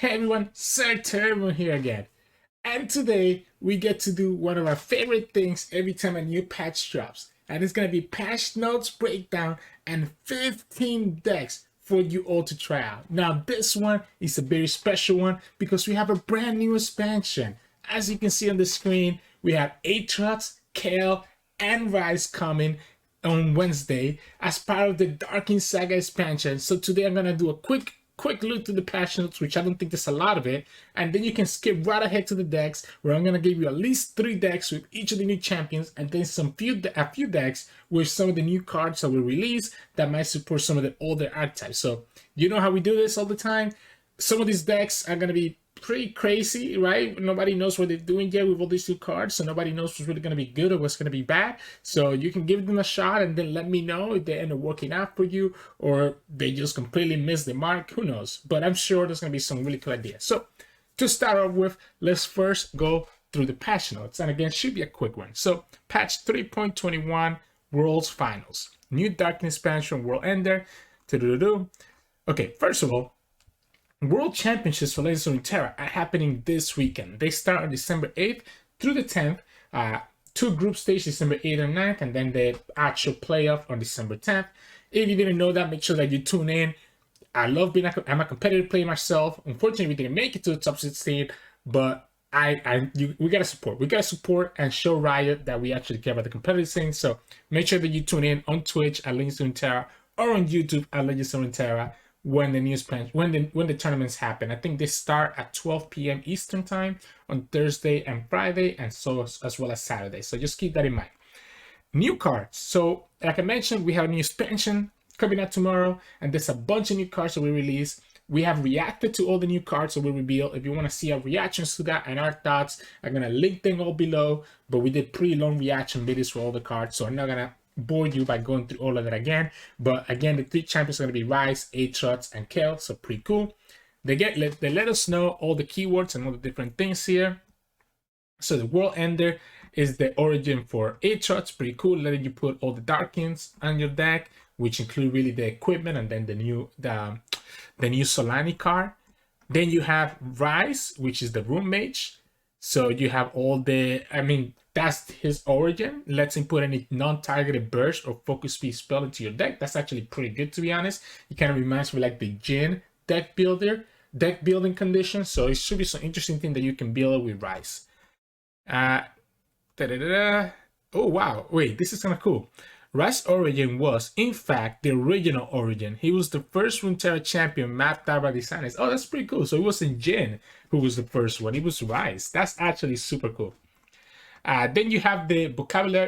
Hey everyone, Sirturmund here again. And today we get to do one of our favorite things every time a new patch drops. And it's going to be patch notes breakdown and 15 decks for you all to try out. Now this one is a very special one because we have a brand new expansion. As you can see on the screen, we have Aatrox, Kayle, and Ryze coming on Wednesday as part of the Darkin Saga expansion. So today I'm going to do a quick look to the patch notes, which I don't think there's a lot of it, and then you can skip right ahead to the decks, where I'm gonna give you at least 3 decks with each of the new champions, and then a few decks with some of the new cards that will release that might support some of the older archetypes. So you know how we do this all the time. Some of these decks are gonna be pretty crazy, right? Nobody knows what they're doing yet with all these new cards, so nobody knows what's really going to be good or what's going to be bad. So you can give them a shot and then let me know if they end up working out for you or they just completely miss the mark. Who knows? But I'm sure there's going to be some really cool ideas. So to start off with, let's first go through the patch notes. And again, should be a quick one. So patch 3.21 World's Finals. New Darkin expansion, World Ender. Okay, first of all, World Championships for Ladies of Runeterra are happening this weekend. They start on December 8th through the 10th. 2 group stages, December 8th and 9th, and then the actual playoff on December 10th. If you didn't know that, make sure that you tune in. I'm a competitive player myself. Unfortunately, we didn't make it to the top 16, but we gotta support. We gotta support and show Riot that we actually care about the competitive scene. So make sure that you tune in on Twitch at Legends of Runeterra or on YouTube at Legends of Runeterra when the tournaments happen. I think they start at 12 p.m. Eastern time on Thursday and Friday, and so as well as Saturday. So just keep that in mind. New cards. So like I mentioned, we have a new expansion coming out tomorrow, and there's a bunch of new cards that we release. We have reacted to all the new cards that we reveal. If you want to see our reactions to that and our thoughts, I'm gonna link them all below. But we did pretty long reaction videos for all the cards, so I'm not gonna bore you by going through all of that again. But again, the 3 champions are going to be Ryze, Aatrox, and Kayle, so pretty cool. They let us know all the keywords and all the different things here. So the World Ender is the origin for Aatrox, pretty cool, letting you put all the Darkins on your deck, which include really the equipment and then the new Solani card. Then you have Ryze, which is the Rune Mage. So you have all the, that's his origin. Lets him put any non-targeted burst or focus speed spell into your deck. That's actually pretty good, to be honest. It kind of reminds me like the Jhin deck building condition. So it should be some interesting thing that you can build with Ryze. Oh wow, wait, this is kind of cool. Ryze's origin was, in fact, the original origin. He was the first Runeterra champion mapped out by designers. Oh, that's pretty cool. So it wasn't Jhin who was the first one. It was Ryze. That's actually super cool. Then you have the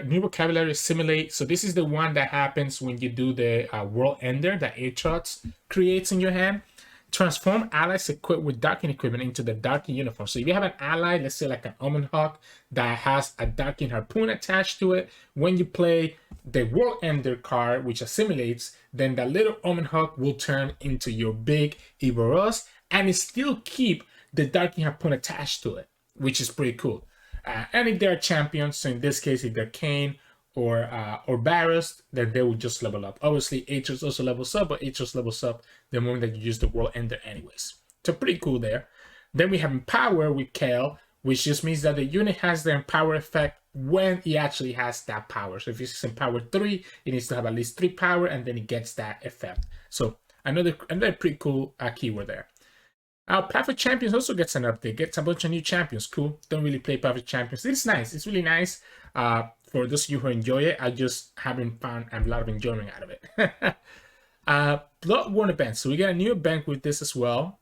new vocabulary assimilate. So this is the one that happens when you do the World Ender that Aatrox creates in your hand. Transform allies equipped with Darkin equipment into the Darkin uniform. So if you have an ally, let's say like an Omen Hawk that has a Darkin harpoon attached to it, when you play the World Ender card, which assimilates, then that little Omen Hawk will turn into your big Evelynn, and it still keep the Darkin harpoon attached to it, which is pretty cool. And if they're champions, so in this case, if they're Kayn or Varus, then they will just level up. Obviously, Aatrox also levels up, but Aatrox levels up the moment that you use the World Ender anyways. So pretty cool there. Then we have Empower with Kayle, which just means that the unit has the Empower effect when he actually has that power. So if it's Empower 3, it needs to have at least 3 power, and then it gets that effect. So another pretty cool keyword there. Our Perfect Champions also gets an update, gets a bunch of new champions. Cool. Don't really play Perfect Champions. It's nice. It's really nice. For those of you who enjoy it, I just haven't found a lot of enjoyment out of it. Bloodborne event. So we get a new event with this as well.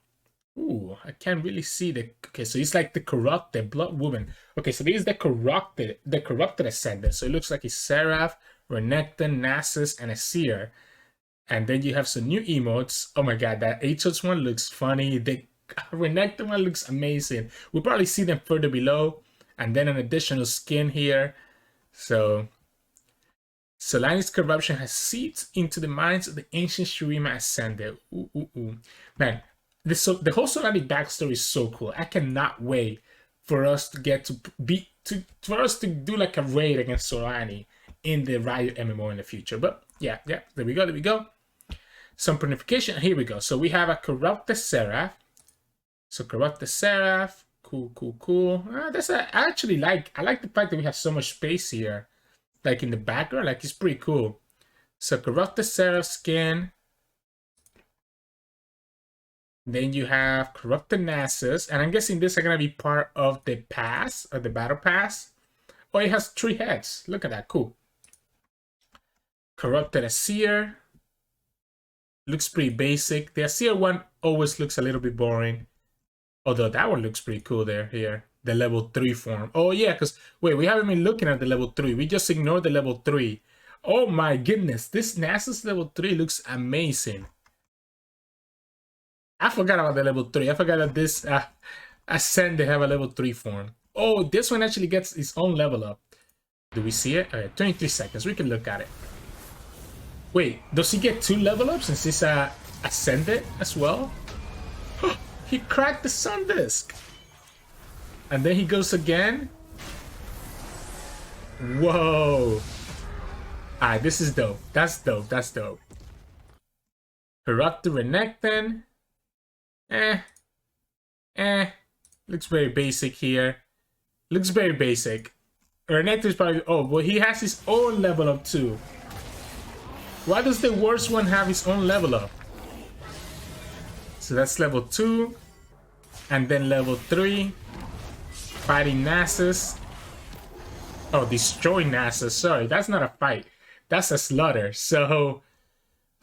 Ooh, I can't really see the. Okay, so it's like the corrupted Blood Woman. Okay, so this is the corrupted ascendant. So it looks like it's Seraph, Renekton, Nasus, and a Seer. And then you have some new emotes. Oh my god, that Aatrox one looks funny. The Renekton one looks amazing. We'll probably see them further below. And then an additional skin here. So Solani's corruption has seeped into the minds of the ancient Shurima ascended. Man, the whole Solani backstory is so cool. I cannot wait for us to get for us to do like a raid against Solani in the Riot MMO in the future. But yeah, there we go. Some purification. Here we go. So we have a corrupted Seraph. So corrupt the Seraph. Cool, cool, cool. I like the fact that we have so much space here. Like in the background, like it's pretty cool. So corrupt the Seraph skin. Then you have corrupt the Nasus. And I'm guessing these are gonna be part of the pass, or the battle pass. Oh, it has 3 heads. Look at that, cool. Corrupted Seer. Looks pretty basic. The Seer one always looks a little bit boring. Although that one looks pretty cool there, here. The level 3 form. Oh yeah, because, wait, we haven't been looking at the level 3. We just ignored the level 3. Oh my goodness, this Nasus level 3 looks amazing. I forgot about the level 3. I forgot that this Ascend, they have a level 3 form. Oh, this one actually gets its own level up. Do we see it? Okay, 23 seconds. We can look at it. Wait, does he get 2 level ups since he's Ascended as well? He cracked the Sun Disc. And then he goes again. Whoa. Alright, this is dope. That's dope. That's dope. Corrupt the Renekton. Looks very basic here. Looks very basic. Renekton is probably... Oh, well, he has his own level up too. Why does the worst one have his own level up? So that's level 2. And then level 3. Fighting Nasus. Oh, destroying Nasus. Sorry, that's not a fight. That's a slaughter. So,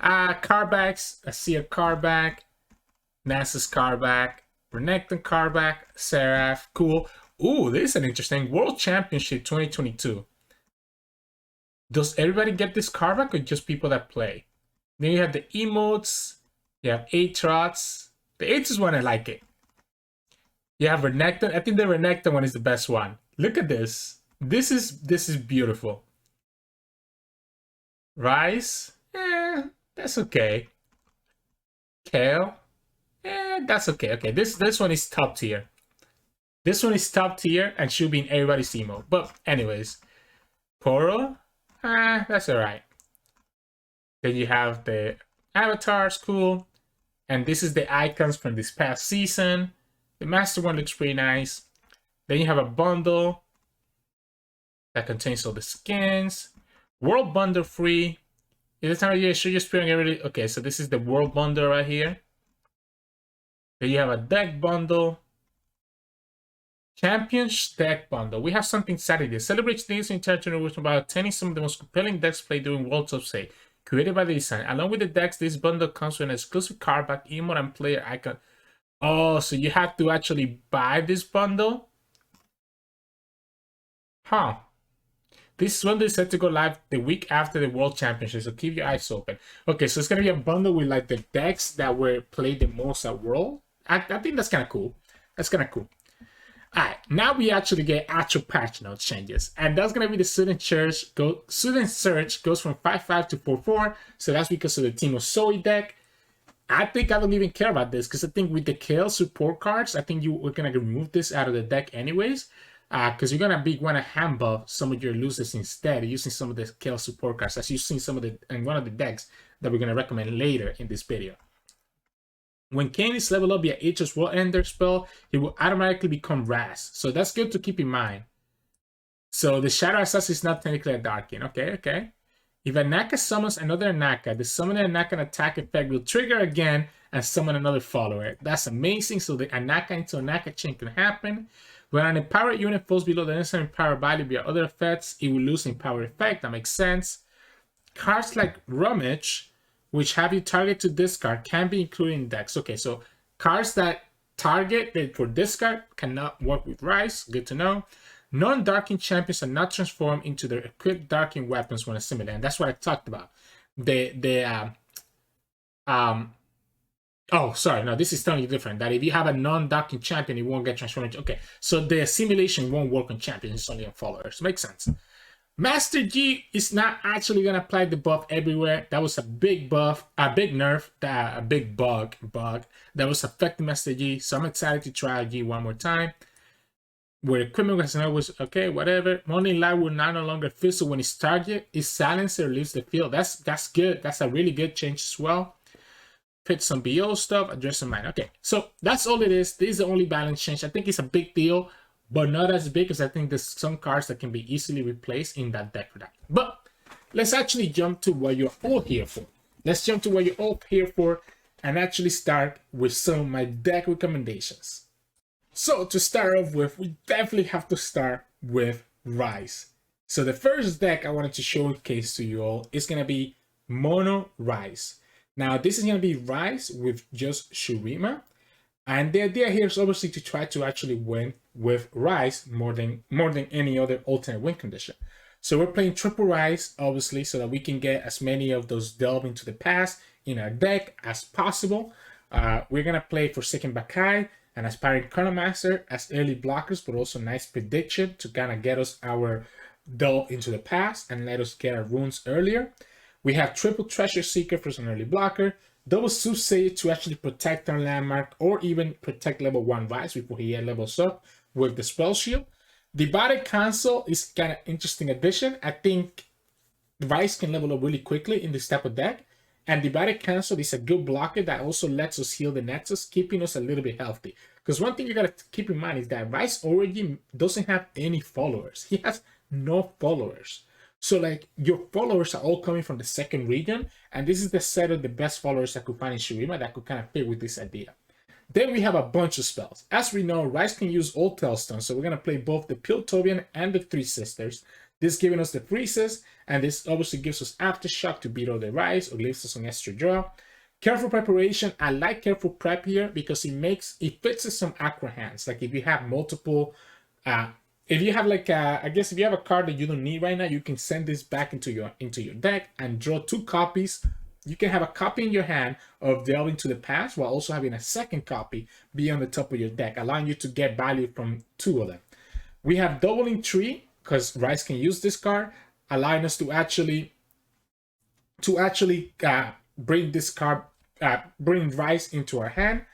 Carbacks. I see a Carback. Nasus Carback. Renekton Carback. Seraph. Cool. Ooh, this is an interesting World Championship 2022. Does everybody get this Carback or just people that play? Then you have the emotes. You have Aatrox. The Aatrox one, I like it. You have Renekton. I think the Renekton one is the best one. Look at this. This is beautiful. Ryze. That's okay. Kayle. That's okay. Okay, this one is top tier. This one is top tier and should be in everybody's emote. But anyways, Poro. That's alright. Then you have the avatars, cool. And this is the icons from this past season. The master one looks pretty nice. Then you have a bundle that contains all the skins. World bundle free. Is this time of year? Should you spring everything? Okay, so this is the world bundle right here. Then you have a deck bundle. Champions deck bundle. We have something Saturday. Celebrates things in territory with about attending some of the most compelling decks played during World Top Say, created by the design. Along with the decks, this bundle comes with an exclusive card back, emote, and player icon. Oh, so you have to actually buy this bundle? Huh. This bundle is set to go live the week after the World Championship, so keep your eyes open. Okay, so it's gonna be a bundle with like the decks that were played the most at World. I think that's kind of cool. That's kind of cool. Alright, now we actually get actual patch notes changes. And that's going to be the student search goes from 5-5 to 4-4. So that's because of the Team of Zoe deck. I think I don't even care about this because I think with the Kayle support cards, I think we're going to remove this out of the deck anyways. Because you're going to want to hand buff some of your losers instead using some of the Kayle support cards, as you've seen some of the in one of the decks that we're going to recommend later in this video. When Kayn is leveled up via Aatrox World Ender spell, he will automatically become Raz. So that's good to keep in mind. So the Shadow Assassin is not technically a Darkin. Okay. If a Naka summons another Naka, the summoning Naka attack effect will trigger again and summon another follower. That's amazing. So the Naka into a Naka chain can happen. When an empowered unit falls below the necessary power value via other effects, it will lose empower effect. That makes sense. Cards like Rummage, which have you target to discard, can be included in decks. Okay, so cards that target for discard cannot work with Ryze. Good to know. Non-Darkin champions are not transformed into their equipped Darkin weapons when assimilated. And that's what I talked about. Oh, sorry, no, this is totally different. That if you have a non-Darkin champion, it won't get transformed. Okay, so the assimilation won't work on champions, it's only on followers. Makes sense. Master G is not actually going to apply the buff everywhere. That was a big buff, a big nerf, a big bug that was affecting Master G. So I'm excited to try G one more time. Where equipment was okay, whatever. Only light will now no longer fizzle when its target is silenced or leaves the field. That's good. That's a really good change as well. fit some BO stuff, address some mine. Okay, so that's all it is. This is the only balance change. I think it's a big deal, but not as big as I think there's some cards that can be easily replaced in that deck for that. But let's actually jump to what you're all here for. Let's jump to what you're all here for and actually start with some of my deck recommendations. So to start off with, we definitely have to start with Ryze. So the first deck I wanted to showcase to you all is going to be Mono Ryze. Now this is going to be Ryze with just Shurima. And the idea here is obviously to try to actually win with Ryze more than any other alternate win condition. So we're playing triple Ryze, obviously, so that we can get as many of those delve into the past in our deck as possible. We're going to play Forsaken Bakai and Aspiring Chronomaster as early blockers, but also nice prediction to kind of get us our delve into the past and let us get our runes earlier. We have triple Treasure Seeker for an early blocker, double Soothsayer to actually protect our landmark or even protect level 1 Ryze before he levels up with the Spell Shield. Divided Council is kind of interesting addition. I think Ryze can level up really quickly in this type of deck, and Divided Council is a good blocker that also lets us heal the Nexus, keeping us a little bit healthy. Because one thing you gotta keep in mind is that Ryze Origin doesn't have any followers. He has no followers. So like your followers are all coming from the second region, and this is the set of the best followers I could find in Shurima that could kind of fit with this idea. Then we have a bunch of spells. As we know, Ryze can use Old Tailstone, so we're going to play both the Piltovian and the Three Sisters. This giving us the freezes, and this obviously gives us Aftershock to beat all the Ryze or leaves us on extra draw. Careful Preparation, I like Careful Prep here because it fits some Aqua hands. Like if you have multiple, if you have like if you have a card that you don't need right now, you can send this back into your deck and draw 2 copies. You can have a copy in your hand of Delve into the Past while also having a second copy be on the top of your deck, allowing you to get value from 2 of them. We have Doubling Tree because Ryze can use this card, allowing us to actually bring this card, bring Ryze into our hand.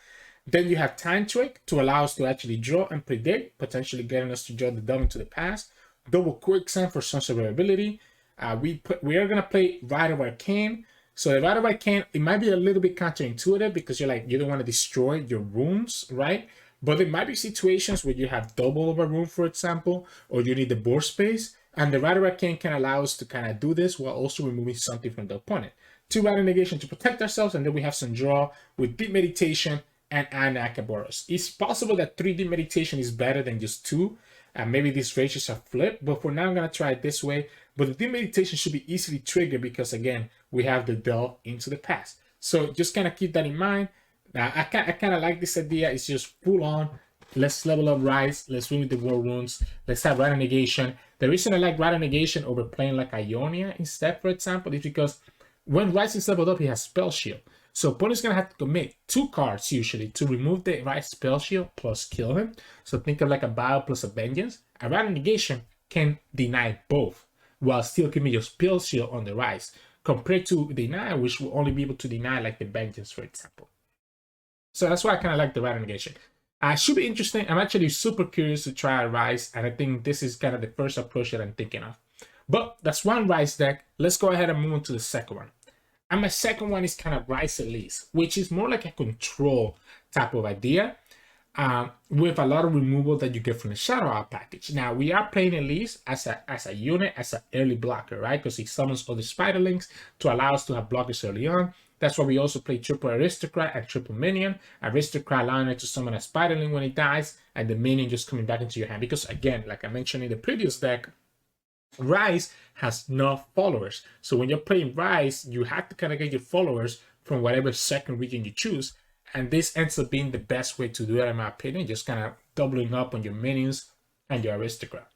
Then you have Time Trick to allow us to actually draw and predict, potentially getting us to draw the Delve into the Past. Double Quicksand for some survivability. We are gonna play Rite of Arcane. So the Rite of Arcane, it might be a little bit counterintuitive because you don't want to destroy your runes, right? But there might be situations where you have double of a rune, for example, or you need the board space, and the Rite of Arcane can allow us to kind of do this while also removing something from the opponent. 2 Rite of Negation to protect ourselves, and then we have some draw with Deep Meditation and Anakaboros. It's possible that 3 Deep Meditation is better than just 2, and maybe these ratios are flipped, but for now I'm going to try it this way. But the Deep Meditation should be easily triggered because, again, we have the delve into the past. So just kind of keep that in mind. Now, I kind of like this idea. It's just full on. Let's level up Ryze. Let's win with the War Runes. Let's have Rite of Negation. The reason I like Rite of Negation over playing like Ionia instead, for example, is because when Ryze is leveled up, he has Spell Shield. So opponent's going to have to commit 2 cards usually to remove the Ryze Spell Shield plus kill him. So think of like a Bio plus a Vengeance. A Rite of Negation can deny both, while still giving your Spell Shield on the Ryze, compared to Deny, which will only be able to deny like the Vengeance, for example. So that's why I kind of like the Rite of Negation. Should be interesting. I'm actually super curious to try a Ryze, and I think this is kind of the first approach that I'm thinking of. But that's one Ryze deck. Let's go ahead and move on to the second one. And my second one is kind of Ryze Elise, which is more like a control type of idea. With a lot of removal that you get from the Shadow Out package. Now, we are playing Elise as a unit, as an early blocker, right? Because he summons other Spiderlings to allow us to have blockers early on. That's why we also play triple Aristocrat and triple Minion. Aristocrat allowing it to summon a Spiderling when he dies, and the Minion just coming back into your hand. Because again, like I mentioned in the previous deck, Ryze has no followers. So when you're playing Ryze, you have to kind of get your followers from whatever second region you choose. And this ends up being the best way to do that, in my opinion, just kind of doubling up on your minions and your Aristocrat.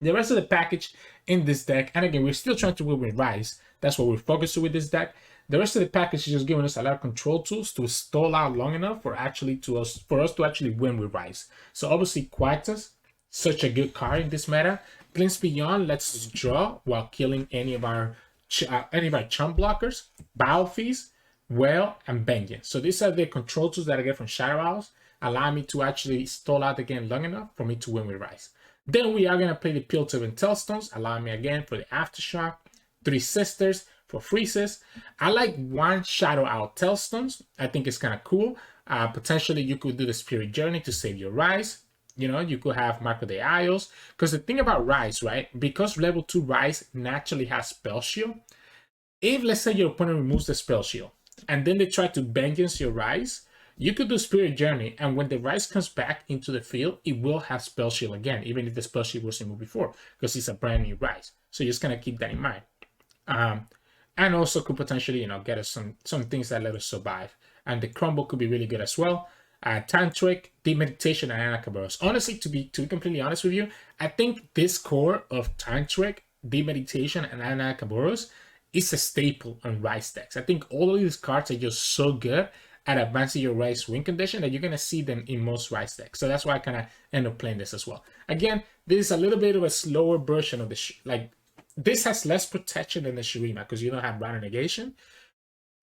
The rest of the package in this deck, and again, we're still trying to win with Ryze. That's what we're focusing with this deck. The rest of the package is just giving us a lot of control tools to stall out long enough for us to actually win with Ryze. So obviously, Quietus, such a good card in this meta. Glimpse Beyond lets us draw while killing any of our chump blockers. Battle Feast, Well, and Vengeance. So these are the control tools that I get from Shadow Owls, allow me to actually stall out the game long enough for me to win with Ryze. Then we are going to play the Piltover and Tailstones, allowing me again for the Aftershock, Three Sisters for freezes. I like one Shadow Owl Tailstones. I think it's kind of cool. Potentially, you could do the Spirit Journey to save your Ryze. You know, you could have Mark of the Isles. Because the thing about Ryze, right? Because level 2 Ryze naturally has Spell Shield. If, let's say, your opponent removes the Spell Shield, and then they try to Vengeance your Ryze, you could do Spirit Journey, and when the Ryze comes back into the field, it will have Spell Shield again, even if the Spell Shield was removed before, because it's a brand new Ryze. So you're just gonna keep that in mind. And also could potentially, you know, get us some things that let us survive. And the Crumble could be really good as well. Tantric, Deep Meditation, and Anakaboros. Honestly, to be completely honest with you, I think this core of Tantric, Deep Meditation, and Anakaboros is a staple on Ryze decks. I think all of these cards are just so good at advancing your Ryze win condition that you're going to see them in most Ryze decks. So that's why I kind of end up playing this as well. Again, this is a little bit of a slower version of the this has less protection than the Shurima because you don't have Random Negation,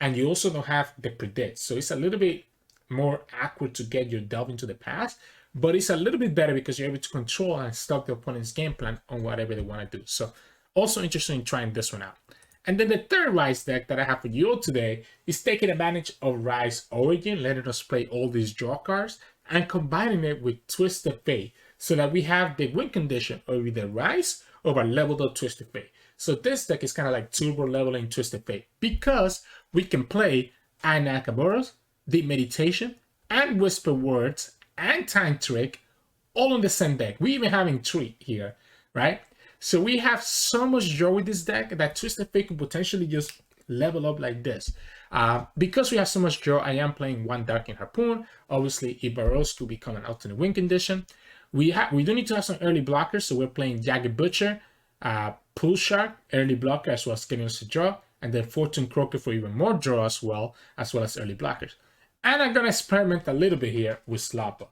and you also don't have the Predict. So it's a little bit more awkward to get your delve into the past, but it's a little bit better because you're able to control and stop the opponent's game plan on whatever they want to do. So also interested in trying this one out. And then the third Ryze deck that I have for you all today is taking advantage of Ryze Origin, letting us play all these draw cards and combining it with Twisted Fate so that we have the win condition of either Ryze or a leveled up Twisted Fate. So this deck is kind of like turbo leveling Twisted Fate because we can play Anakaboros, Deep Meditation, and Whisper Words, and Time Trick all on the same deck. We even having 3 here, right? So we have so much draw with this deck that Twisted Fate could potentially just level up like this. Because we have so much draw, I am playing one Darkin Harpoon. Obviously, Ibaros could become an alternate win condition. We do need to have some early blockers, so we're playing Jagged Butcher, Pool Shark, early blocker, as well as getting us to draw, and then Fortune Croaker for even more draw as well as early blockers. And I'm gonna experiment a little bit here with Slotbot.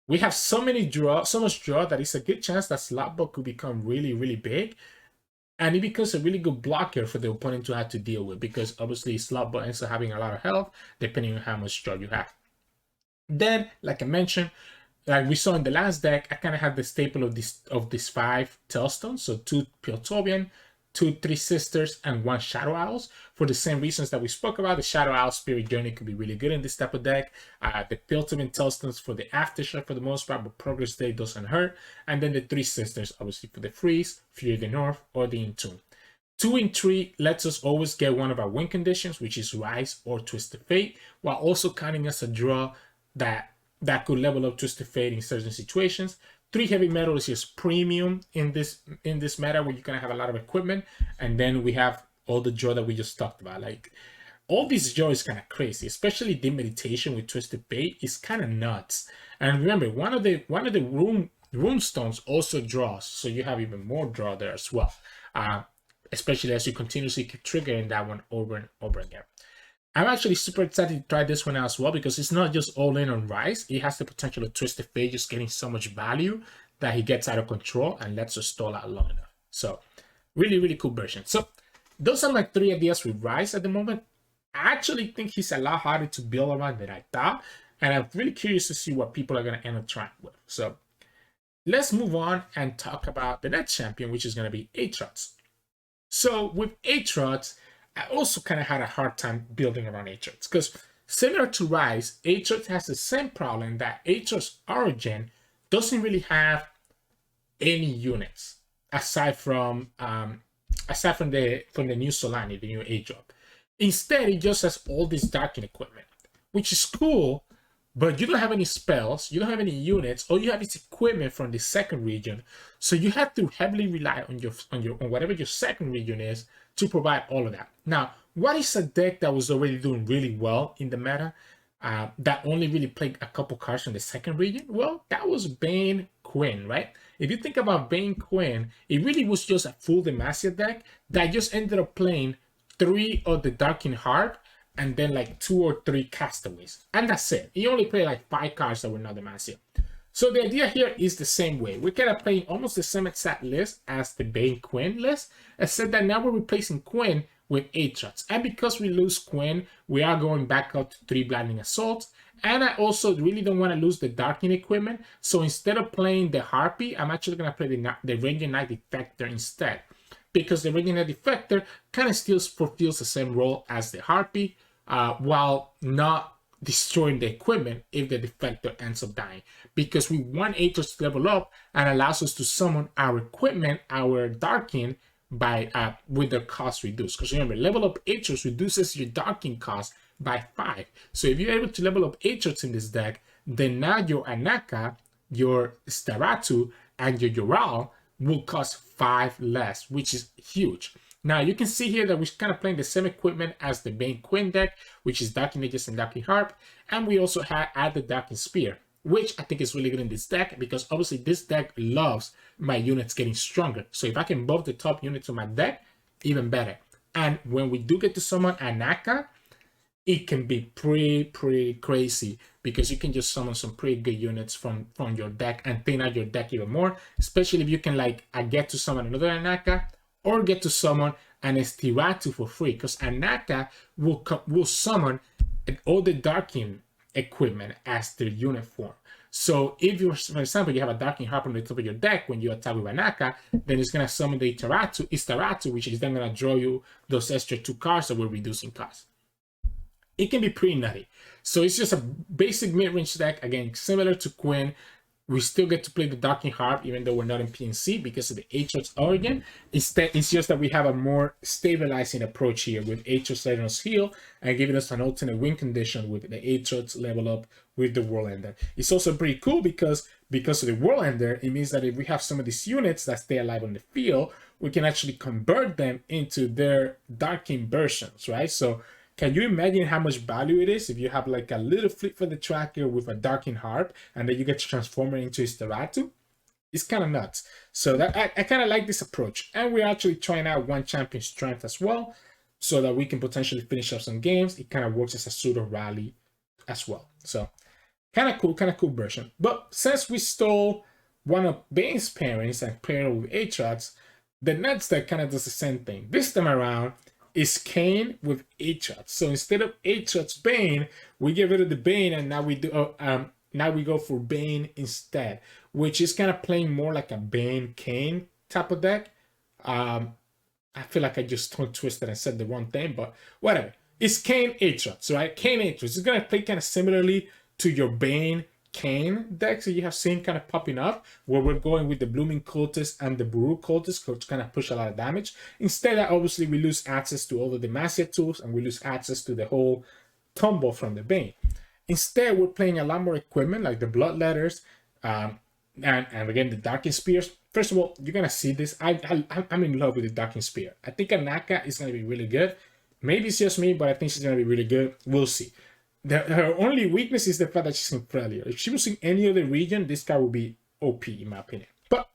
We have so much draw that it's a good chance that Slotbot could become really, really big. And it becomes a really good blocker for the opponent to have to deal with because obviously Slotbot ends up having a lot of health depending on how much draw you have. Then, like I mentioned, like we saw in the last deck, I kind of have the staple of these 5 Tailstones. So 2 Piltovian, 2 Three Sisters, and 1 Shadow Owls. For the same reasons that we spoke about, the Shadow Owl Spirit Journey could be really good in this type of deck. The Piltovian Tailstones for the Aftershock for the most part, but Progress Day doesn't hurt. And then the 3 Sisters, obviously for the Freeze, Fury of the North, or the Intune. 2 in 3 lets us always get one of our win conditions, which is Ryze or Twisted Fate, while also counting as a draw that could level up Twisted Fate in certain situations. 3 Heavy Metal is just premium in this meta where you're gonna have a lot of equipment, and then we have all the draw that we just talked about. Like all this draw is kind of crazy, especially Deep Meditation with Twisted Fate is kind of nuts. And remember, one of the rune stones also draws, so you have even more draw there as well. Especially as you continuously keep triggering that one over and over again. I'm actually super excited to try this one out as well because it's not just all in on Ryze. It has the potential of Twisted Fate just getting so much value that he gets out of control and lets us stall out long enough. So really, really cool version. So those are my 3 ideas with Ryze at the moment. I actually think he's a lot harder to build around than I thought. And I'm really curious to see what people are going to end up trying with. So let's move on and talk about the next champion, which is going to be Aatrox. So with Aatrox, I also kind of had a hard time building around Aatrox because similar to Ryze, Aatrox has the same problem that Aatrox Origin doesn't really have any units aside from the new Solani, the new Aatrox. Instead, it just has all this Darkin equipment, which is cool, but you don't have any spells, you don't have any units, all you have is equipment from the second region. So you have to heavily rely on whatever your second region is to provide all of that. Now, what is a deck that was already doing really well in the meta that only really played a couple cards from the second region? Well, that was Vayne Quinn, right? If you think about Vayne Quinn, it really was just a full Demacia deck that just ended up playing 3 of the Darkin Harp and then like 2 or 3 Castaways. And that's it. He only played like 5 cards that were not Demacia. So the idea here is the same way. We're kind of playing almost the same exact list as the Vayne Quinn list, except that now we're replacing Quinn with Aatrox. And because we lose Quinn, we are going back up to 3 Blinding Assaults. And I also really don't want to lose the Darkin equipment. So instead of playing the Harpy, I'm actually going to play the Ranger Knight Defector instead. because the Radiant Deflector kind of still fulfills the same role as the Harpy, while not destroying the equipment if the Deflector ends up dying. Because we want Aatrox to level up and allows us to summon our equipment, our Darkin, by with their cost reduced. Because remember, level up Aatrox reduces your Darkin cost by 5. So if you're able to level up Aatrox in this deck, then now your Anaka, your Staratu, and your Yoral will cost 5 less, which is huge. Now you can see here that we're kind of playing the same equipment as the main Queen deck, which is Darkin Aegis and Darkin Harp, and we also add the Darkin Spear, which I think is really good in this deck because obviously this deck loves my units getting stronger. So if I can buff the top units of my deck, even better. And when we do get to summon Anaka, it can be pretty crazy because you can just summon some pretty good units from your deck and thin out your deck even more, especially if you can like get to summon another Anaka or get to summon an Estiratu for free, because Anaka will summon all the Darkin equipment as their unit form. So if you, for example, you have a Darkin Harp on the top of your deck when you attack with Anaka, then it's gonna summon the Istaratu, which is then gonna draw you those extra 2 cards that will reducing cost. It can be pretty nutty. So it's just a basic mid-range deck, again, similar to Quinn. We still get to play the Darkin Harp, even though we're not in PNC because of the Aatrox origin. Instead, it's just that we have a more stabilizing approach here with Aatrox letting us heal and giving us an alternate win condition with the Aatrox level up with the World Ender. It's also pretty cool because of the World Ender, it means that if we have some of these units that stay alive on the field, we can actually convert them into their Darkin versions, right? So can you imagine how much value it is if you have like a little flip for the tracker with a Darkin Harp and then you get to transform it into Istaratu? It's kind of nuts. So that I kind of like this approach. And we're actually trying out 1 champion strength as well so that we can potentially finish up some games. It kind of works as a pseudo rally as well. So kind of cool version. But since we stole one of Vayne's parents and paired it with Aatrox, the next deck kind of does the same thing. This time around, is Kayn with Aatrox. So instead of Aatrox Vayne, we get rid of the Vayne and now we do now we go for Vayne instead, which is kind of playing more like a Vayne Kayn type of deck. I feel like I just tongue twisted and said the wrong thing, but whatever. It's Kayn Aatrox, right? Kayn Aatrox is gonna play kind of similarly to your Vayne Kayn decks that you have seen kind of popping up, where we're going with the Blooming Cultist and the Buru Cultist, which kind of push a lot of damage. Instead, obviously, we lose access to all the Demacia tools and we lose access to the whole tumble from the Vayne. Instead, we're playing a lot more equipment like the Bloodletters and again the Darkin Spears. First of all, you're gonna see this. I'm in love with the Darkin Spear. I think Anaka is gonna be really good. Maybe it's just me, but I think she's gonna be really good. We'll see. Her only weakness is the fact that she's in Freljord. If she was in any other region, this guy would be OP in my opinion. But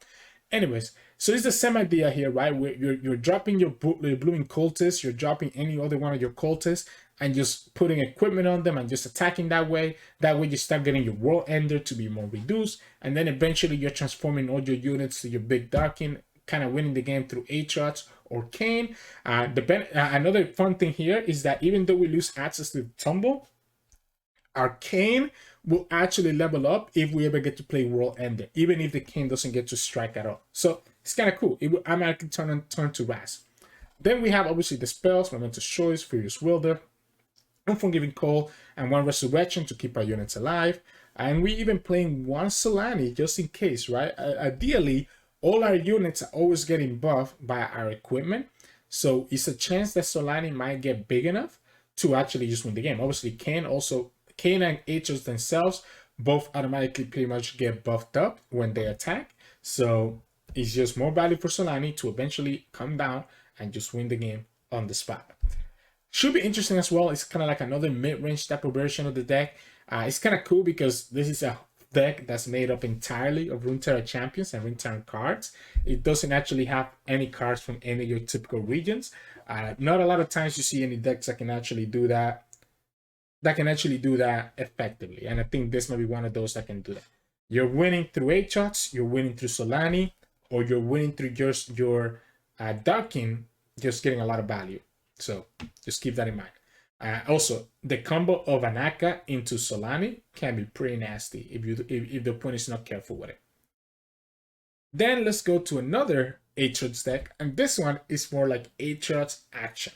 anyways, so it's the same idea here, right? Where you're dropping your Blooming Cultists, you're dropping any other one of your cultists, and just putting equipment on them and just attacking that way. That way you start getting your World Ender to be more reduced, and then eventually you're transforming all your units to your big Darkin, kind of winning the game through Aatrox or Kayn. Another fun thing here is that even though we lose access to the Tumble, our Kayn will actually level up if we ever get to play World Ender, even if the Kayn doesn't get to strike at all. So it's kind of cool. It will automatically turn to Ryze. Then we have obviously the spells, Momentous Choice, Furious Wilder, Unforgiving Call, and 1 Resurrection to keep our units alive. And we even playing 1 Solani just in case, right? Ideally, all our units are always getting buffed by our equipment. So it's a chance that Solani might get big enough to actually just win the game. Obviously, Kayn and Aatrox themselves both automatically pretty much get buffed up when they attack. So it's just more value for Solani to eventually come down and just win the game on the spot. Should be interesting as well. It's kind of like another mid-range type of version of the deck. It's kind of cool because this is a deck that's made up entirely of Runeterra champions and Runeterra cards. It doesn't actually have any cards from any of your typical regions. Not a lot of times you see any decks that can actually do that. Effectively, and I think this might be one of those that can do that. You're winning through Aatrox, you're winning through Solani, or you're winning through just your Darkin, just getting a lot of value. So just keep that in mind. Also, the combo of Anaka into Solani can be pretty nasty if the opponent is not careful with it. Then let's go to another Aatrox deck, and this one is more like Aatrox Akshan.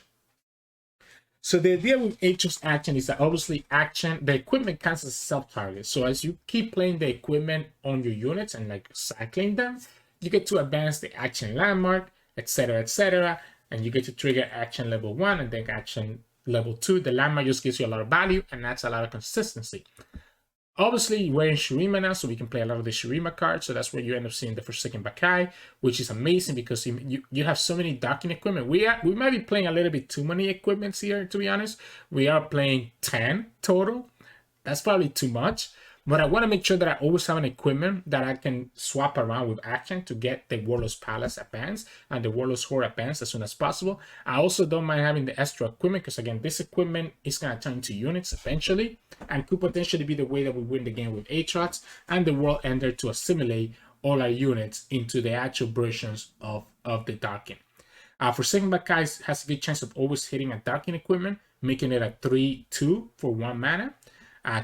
So the idea with Aatrox Akshan is that obviously action, the equipment counts as a self-target. So as you keep playing the equipment on your units and like cycling them, you get to advance the action landmark, etc., etc., and you get to trigger action level 1 and then action level 2. The landmark just gives you a lot of value and that's a lot of consistency. Obviously, we're in Shurima now, so we can play a lot of the Shurima cards. So that's where you end up seeing the Forsaken Bakai, which is amazing because you have so many Darkin equipment. We might be playing a little bit too many equipments here, to be honest. We are playing 10 total. That's probably too much. But I want to make sure that I always have an equipment that I can swap around with action to get the Warlord's Palace advance and the Warlord's Horde advance as soon as possible. I also don't mind having the extra equipment because, again, this equipment is going to turn into units eventually and could potentially be the way that we win the game with Aatrox and the World Ender to assimilate all our units into the actual versions of the Darkin. Forsaken Bakai has a good chance of always hitting a Darkin equipment, making it a 3/2 for 1 mana.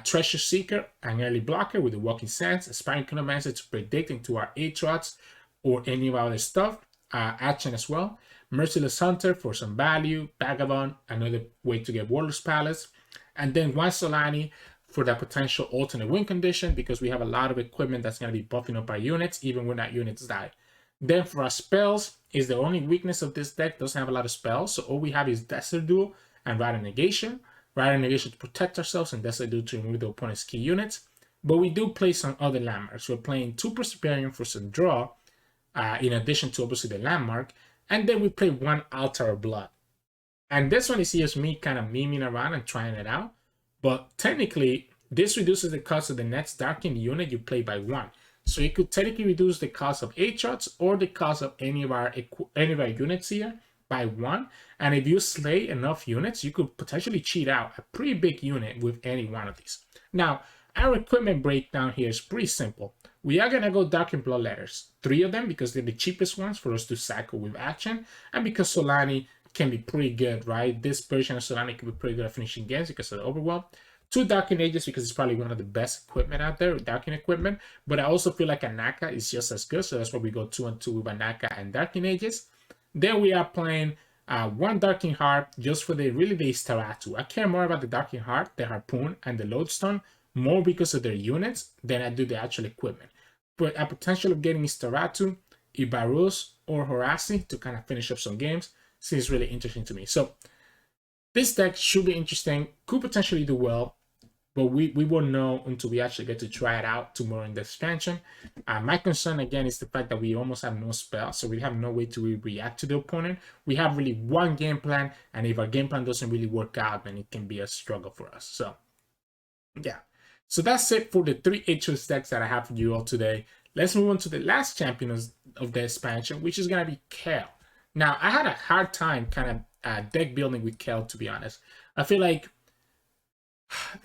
Treasure Seeker, an early blocker with the Walking Sands, Aspiring Chronomancer to predict into our Aatrox or any of our other stuff, action as well. Merciless Hunter for some value, Vagabond, another way to get Warlord's Palace, and then 1 Solani for that potential alternate win condition because we have a lot of equipment that's going to be buffing up our units even when our units die. Then for our spells, is the only weakness of this deck, doesn't have a lot of spells, so all we have is Desert Duel and Rider Negation. Rider Negation to protect ourselves and Desert Duel to remove the opponent's key units. But we do play some other landmarks. We're playing 2 Perseverium for some draw, in addition to obviously the landmark. And then we play 1 Altar of Blood. And this one is just me kind of memeing around and trying it out. But technically, this reduces the cost of the next Darkin unit you play by 1. So it could technically reduce the cost of Aatrox or the cost of any of our units here by 1, and if you slay enough units, you could potentially cheat out a pretty big unit with any one of these. Now, our equipment breakdown here is pretty simple. We are going to go Darkin Bloodletters, 3 of them because they're the cheapest ones for us to cycle with action, and because Solani can be pretty good, right? This version of Solani can be pretty good at finishing games because of the overwhelm. 2 Darkin Ages because it's probably one of the best equipment out there, Darkin equipment, but I also feel like Anaka is just as good, so that's why we go 2 and 2 with Anaka and Darkin Ages. Then we are playing 1 Darkin Heart just for the Staratu. I care more about the Darkin Heart, the Harpoon, and the Lodestone more because of their units than I do the actual equipment. But a potential of getting Staratu, Ibarus, or Horasi to kind of finish up some games seems really interesting to me. So this deck should be interesting, could potentially do well, but we won't know until we actually get to try it out tomorrow in the expansion. My concern again is the fact that we almost have no spell, so we have no way to react to the opponent. We have really 1 game plan, and if our game plan doesn't really work out, then it can be a struggle for us. So yeah, so that's it for the 3 Aatrox decks that I have for you all today. Let's move on to the last champion of the expansion, which is going to be Kayle. Now, I had a hard time kind of deck building with Kayle, to be honest. I feel like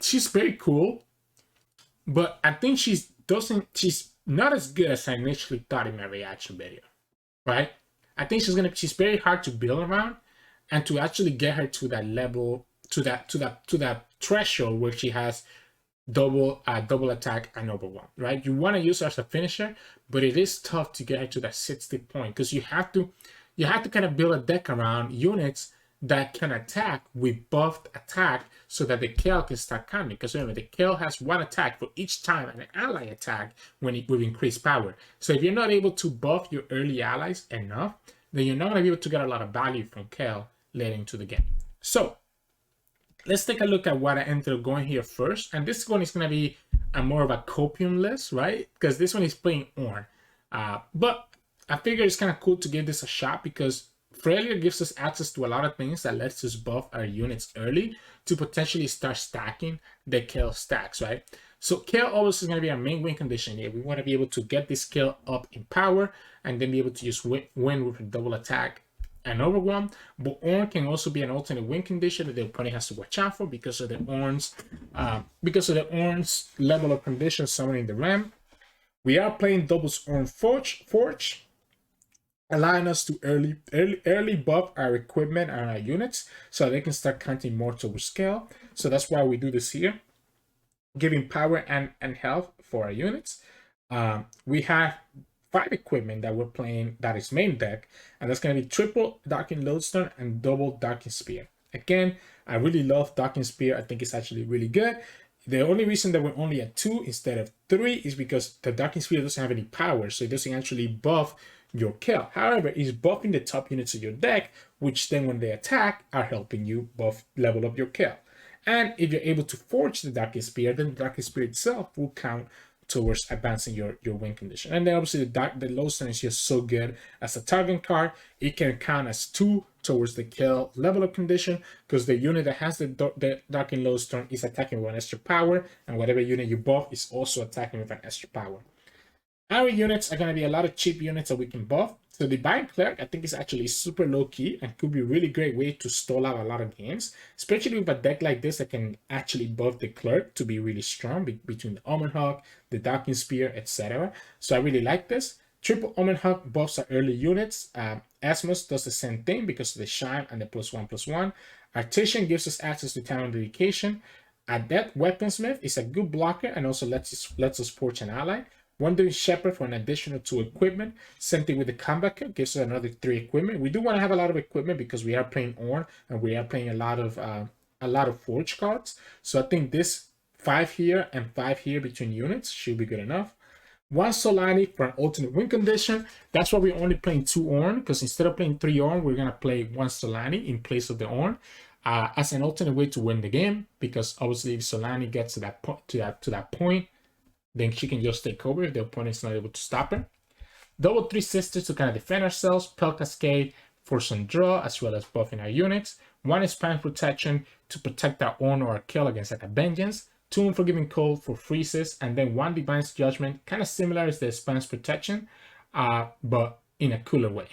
she's very cool, but I think she's not as good as I initially thought in my reaction video, right? I think she's very hard to build around, and to actually get her to that level, to that threshold where she has double attack and overwhelm, right? You want to use her as a finisher, but it is tough to get her to that 60 point because you have to kind of build a deck around units that can attack with buffed attack so that the Kayle can start coming. Because remember, the Kayle has 1 attack for each time an ally attack with increased power. So if you're not able to buff your early allies enough, then you're not going to be able to get a lot of value from Kayle later into the game. So let's take a look at what I ended up going here first. And this one is going to be more of a copium list, right? Because this one is playing Ornn. But I figure it's kind of cool to give this a shot because Freljord gives us access to a lot of things that lets us buff our units early to potentially start stacking the Kayle stacks, right? So Kayle always is going to be our main win condition here. We want to be able to get this Kayle up in power and then be able to just win with a double attack and overwhelm. But Ornn can also be an alternate win condition that the opponent has to watch out for because of the Ornn's level of condition summoning the Ram. We are playing doubles Ornn Forge, allowing us to early buff our equipment and our units so they can start counting more towards Kayle. So that's why we do this here, giving power and health for our units. We have 5 equipment that we're playing that is main deck, and that's going to be triple Darkin Lodestone and double Darkin Spear. Again, I really love Darkin Spear. I think it's actually really good. The only reason that we're only at 2 instead of 3 is because the Darkin Spear doesn't have any power, so it doesn't actually buff your kill. However, it's buffing the top units of your deck, which then when they attack are helping you buff level up your kill. And if you're able to forge the Darkin Spear, then the Darkin Spear itself will count towards advancing your win condition. And then obviously the Lodestone is just so good as a target card. It can count as 2 towards the kill level up condition, because the unit that has the Darkin Lodestone is attacking with an extra power, and whatever unit you buff is also attacking with an extra power. Our units are going to be a lot of cheap units that we can buff. So the Divine Cleric, I think, is actually super low-key and could be a really great way to stall out a lot of games, especially with a deck like this that can actually buff the Cleric to be really strong between the Omen Hawk, the Darkin Spear, etc. So I really like this. Triple Omen Hawk buffs our early units. Asmus does the same thing because of the Shine and the +1/+1. Artisan gives us access to Talent Dedication. Adept Weaponsmith is a good blocker and also lets us forge an ally. Wandering Shepherd for an additional 2 equipment. Same thing with the Combat Kit, gives us another 3 equipment. We do want to have a lot of equipment because we are playing Ornn and we are playing a lot of Forge cards. So I think this 5 here and 5 here between units should be good enough. 1 Solani for an alternate win condition. That's why we're only playing 2 Ornn, because instead of playing 3 Ornn, we're gonna play 1 Solani in place of the Ornn. As an alternate way to win the game, because obviously if Solani gets to that point, then she can just take over if the opponent's not able to stop her. Double 3 Sisters to kind of defend ourselves. Pale Cascade for some draw, as well as buffing our units. 1 Expand Protection to protect our Ornn or our kill against like a Vengeance. 2 Unforgiving Cold for freezes, and then 1 Divine's Judgment, kind of similar as the Expanse Protection, but in a cooler way.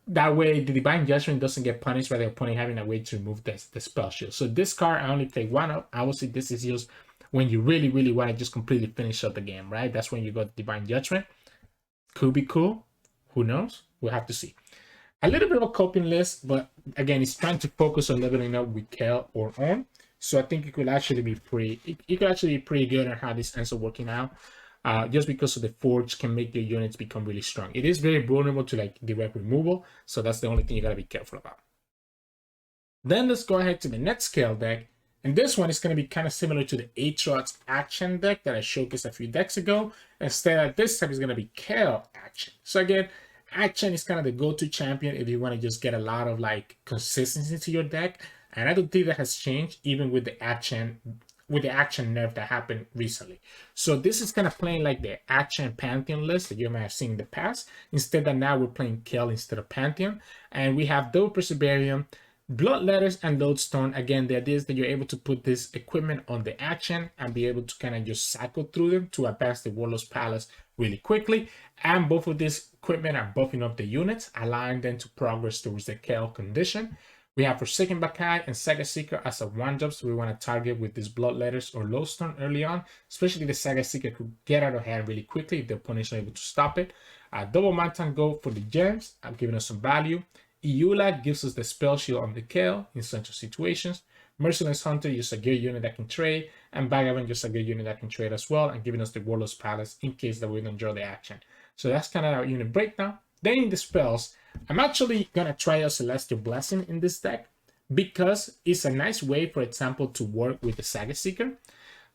That way, the Divine Judgment doesn't get punished by the opponent having a way to remove the spell shield. So this card, I only play 1 of. Obviously, this is used when you really, really want to just completely finish up the game, right? That's when you got Divine Judgment. Could be cool. Who knows? We'll have to see. A little bit of a coping list, but again, it's trying to focus on leveling up with Kayle Ornn. So I think it could actually be pretty good on how this ends up working out. Just because of the Forge can make your units become really strong. It is very vulnerable to like direct removal, so that's the only thing you gotta be careful about. Then let's go ahead to the next scale deck. And this one is going to be kind of similar to the Aatrox Akshan deck that I showcased a few decks ago. Instead, this time is going to be Kayle Akshan. So again, Akshan is kind of the go-to champion if you want to just get a lot of like consistency to your deck. And I don't think that has changed even with the Akshan nerf that happened recently. So this is kind of playing like the Akshan Pantheon list that you might have seen in the past. Instead that now we're playing Kayle instead of Pantheon. And we have Double Perseverium, Bloodletters, and Lodestone. Again, the idea is that you're able to put this equipment on the Akshan and be able to kind of just cycle through them to advance the Warlord's Palace really quickly. And both of these equipment are buffing up the units, allowing them to progress towards the Kayle condition. We have Forsaken Bakai and Saga Seeker as a 1-drop, so we want to target with these Bloodletters or Lodestone early on. Especially the Saga Seeker could get out of hand really quickly if the opponent is not able to stop it. Double Mantan Go for the gems, giving us some value. Iula gives us the spell shield on the Kayle in central situations. Merciless Hunter is a good unit that can trade, and Vagabond is a good unit that can trade as well, and giving us the Warlord's Palace in case that we don't draw the action. So that's kind of our unit breakdown. Then in the spells, I'm actually gonna try out Celestial Blessing in this deck because it's a nice way, for example, to work with the Saga Seeker.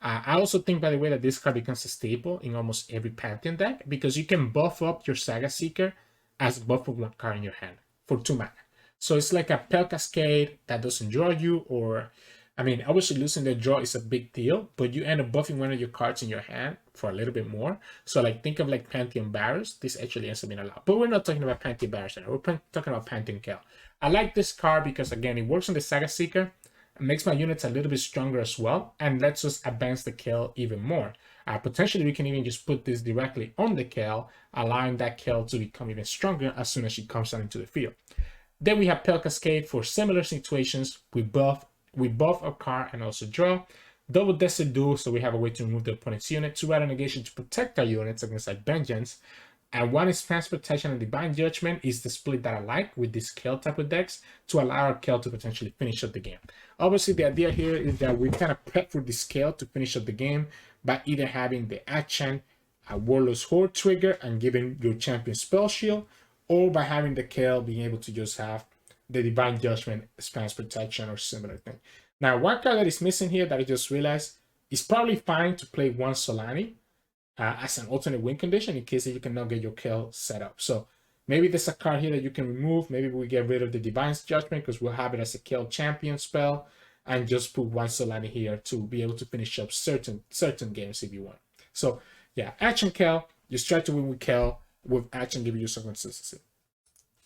I also think, by the way, that this card becomes a staple in almost every Pantheon deck because you can buff up your Saga Seeker as a buffable card in your hand for 2 mana. So it's like a Pale Cascade that doesn't draw you, or, I mean, obviously losing the draw is a big deal, but you end up buffing one of your cards in your hand for a little bit more. So like, think of like Pantheon Barrows. This actually ends up being a lot, but we're not talking about Pantheon Barrows now. We're talking about Pantheon Kayle. I like this card because, again, it works on the Saga Seeker, it makes my units a little bit stronger as well, and lets us advance the Kayle even more. Potentially, we can even just put this directly on the Kayle, allowing that Kayle to become even stronger as soon as she comes out into the field. Then we have Pale Cascade for similar situations. We buff a card and also draw. Double Desert Duel, so we have a way to remove the opponent's unit. 2 Rattle Negation to protect our units against like Vengeance. And 1 Expanse Protection and Divine Judgment is the split that I like with this Kayle type of decks to allow our Kayle to potentially finish up the game. Obviously, the idea here is that we kind of prep for this Kayle to finish up the game by either having the Akshan a Warlord's Horde trigger and giving your champion spell shield, or by having the Kayle being able to just have the Divine Judgment spans protection or similar thing. Now, one card that is missing here that I just realized is probably fine to play one Solani as an alternate win condition in case that you cannot get your Kayle set up. So maybe there's a card here that you can remove. Maybe we get rid of the Divine Judgment because we'll have it as a Kayle champion spell and just put one Solani here to be able to finish up certain games if you want. So yeah, Akshan Kayle, just try to win with Kayle, with Akshan giving you some consistency.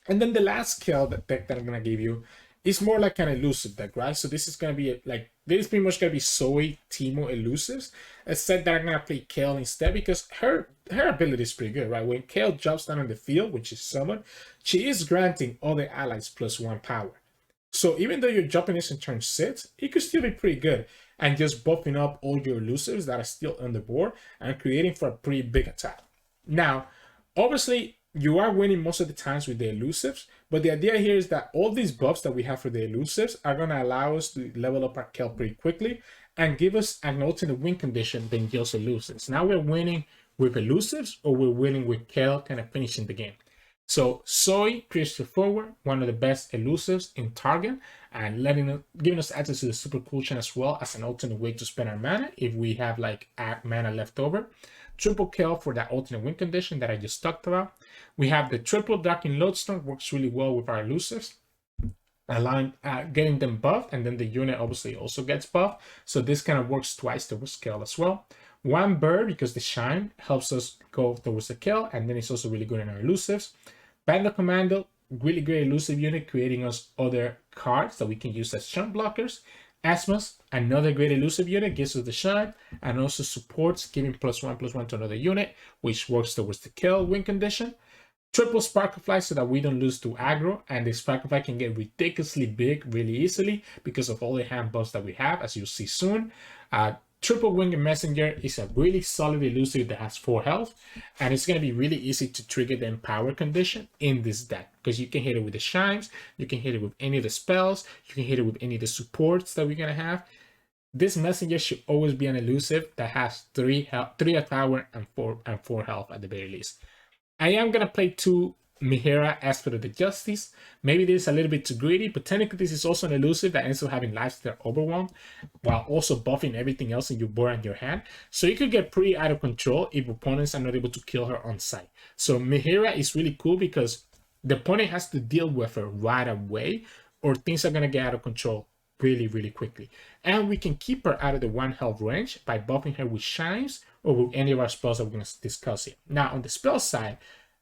And then the last Kayle deck that I'm going to give you is more like an elusive deck, right? So this is going to be this is pretty much going to be Zoe Teemo Elusives. Except that I'm going to play Kayle instead because her ability is pretty good, right? When Kayle drops down on the field, which is summon, she is granting all the allies +1 power. So even though you're dropping this in turn 6, it could still be pretty good. And just buffing up all your elusives that are still on the board and creating for a pretty big attack. Now, obviously, you are winning most of the times with the elusives, but the idea here is that all these buffs that we have for the elusives are going to allow us to level up our Kayle pretty quickly and give us an alternate win condition than just elusives. Now we're winning with elusives or we're winning with Kayle kind of finishing the game. So Zoe, pretty straightforward, one of the best elusives in Target, and giving us access to the super cool chain as well as an alternate way to spend our mana if we have like mana left over. Triple Kayle for that alternate win condition that I just talked about. We have the triple Darkin Lodestone, works really well with our elusives, allowing getting them buffed, and then the unit obviously also gets buffed. So this kind of works twice towards Kayle as well. One bird because the shine helps us go towards the Kayle, and then it's also really good in our elusives. Bandle Commando, really great elusive unit, creating us other cards that we can use as shine blockers. Asmus, another great elusive unit, gives us the shine and also supports giving +1/+1 to another unit, which works towards the Kayle win condition. Triple Sparklefly so that we don't lose to aggro, and the Sparklefly can get ridiculously big really easily because of all the hand buffs that we have, as you'll see soon. Triple Winged Messenger is a really solid elusive that has 4 health, and it's going to be really easy to trigger the Empower condition in this deck because you can hit it with the shines, you can hit it with any of the spells, you can hit it with any of the supports that we're going to have. This Messenger should always be an elusive that has 3 power and 4 health at the very least. I am going to play 2 Mihira Aspect of the Justice. Maybe this is a little bit too greedy, but technically this is also an elusive that ends up having lives that are overwhelmed while also buffing everything else in your board and your hand. So you could get pretty out of control if opponents are not able to kill her on sight. So Mihira is really cool because the opponent has to deal with her right away or things are going to get out of control really, really quickly. And we can keep her out of the 1 health range by buffing her with shines or with any of our spells that we're going to discuss here. Now on the spell side,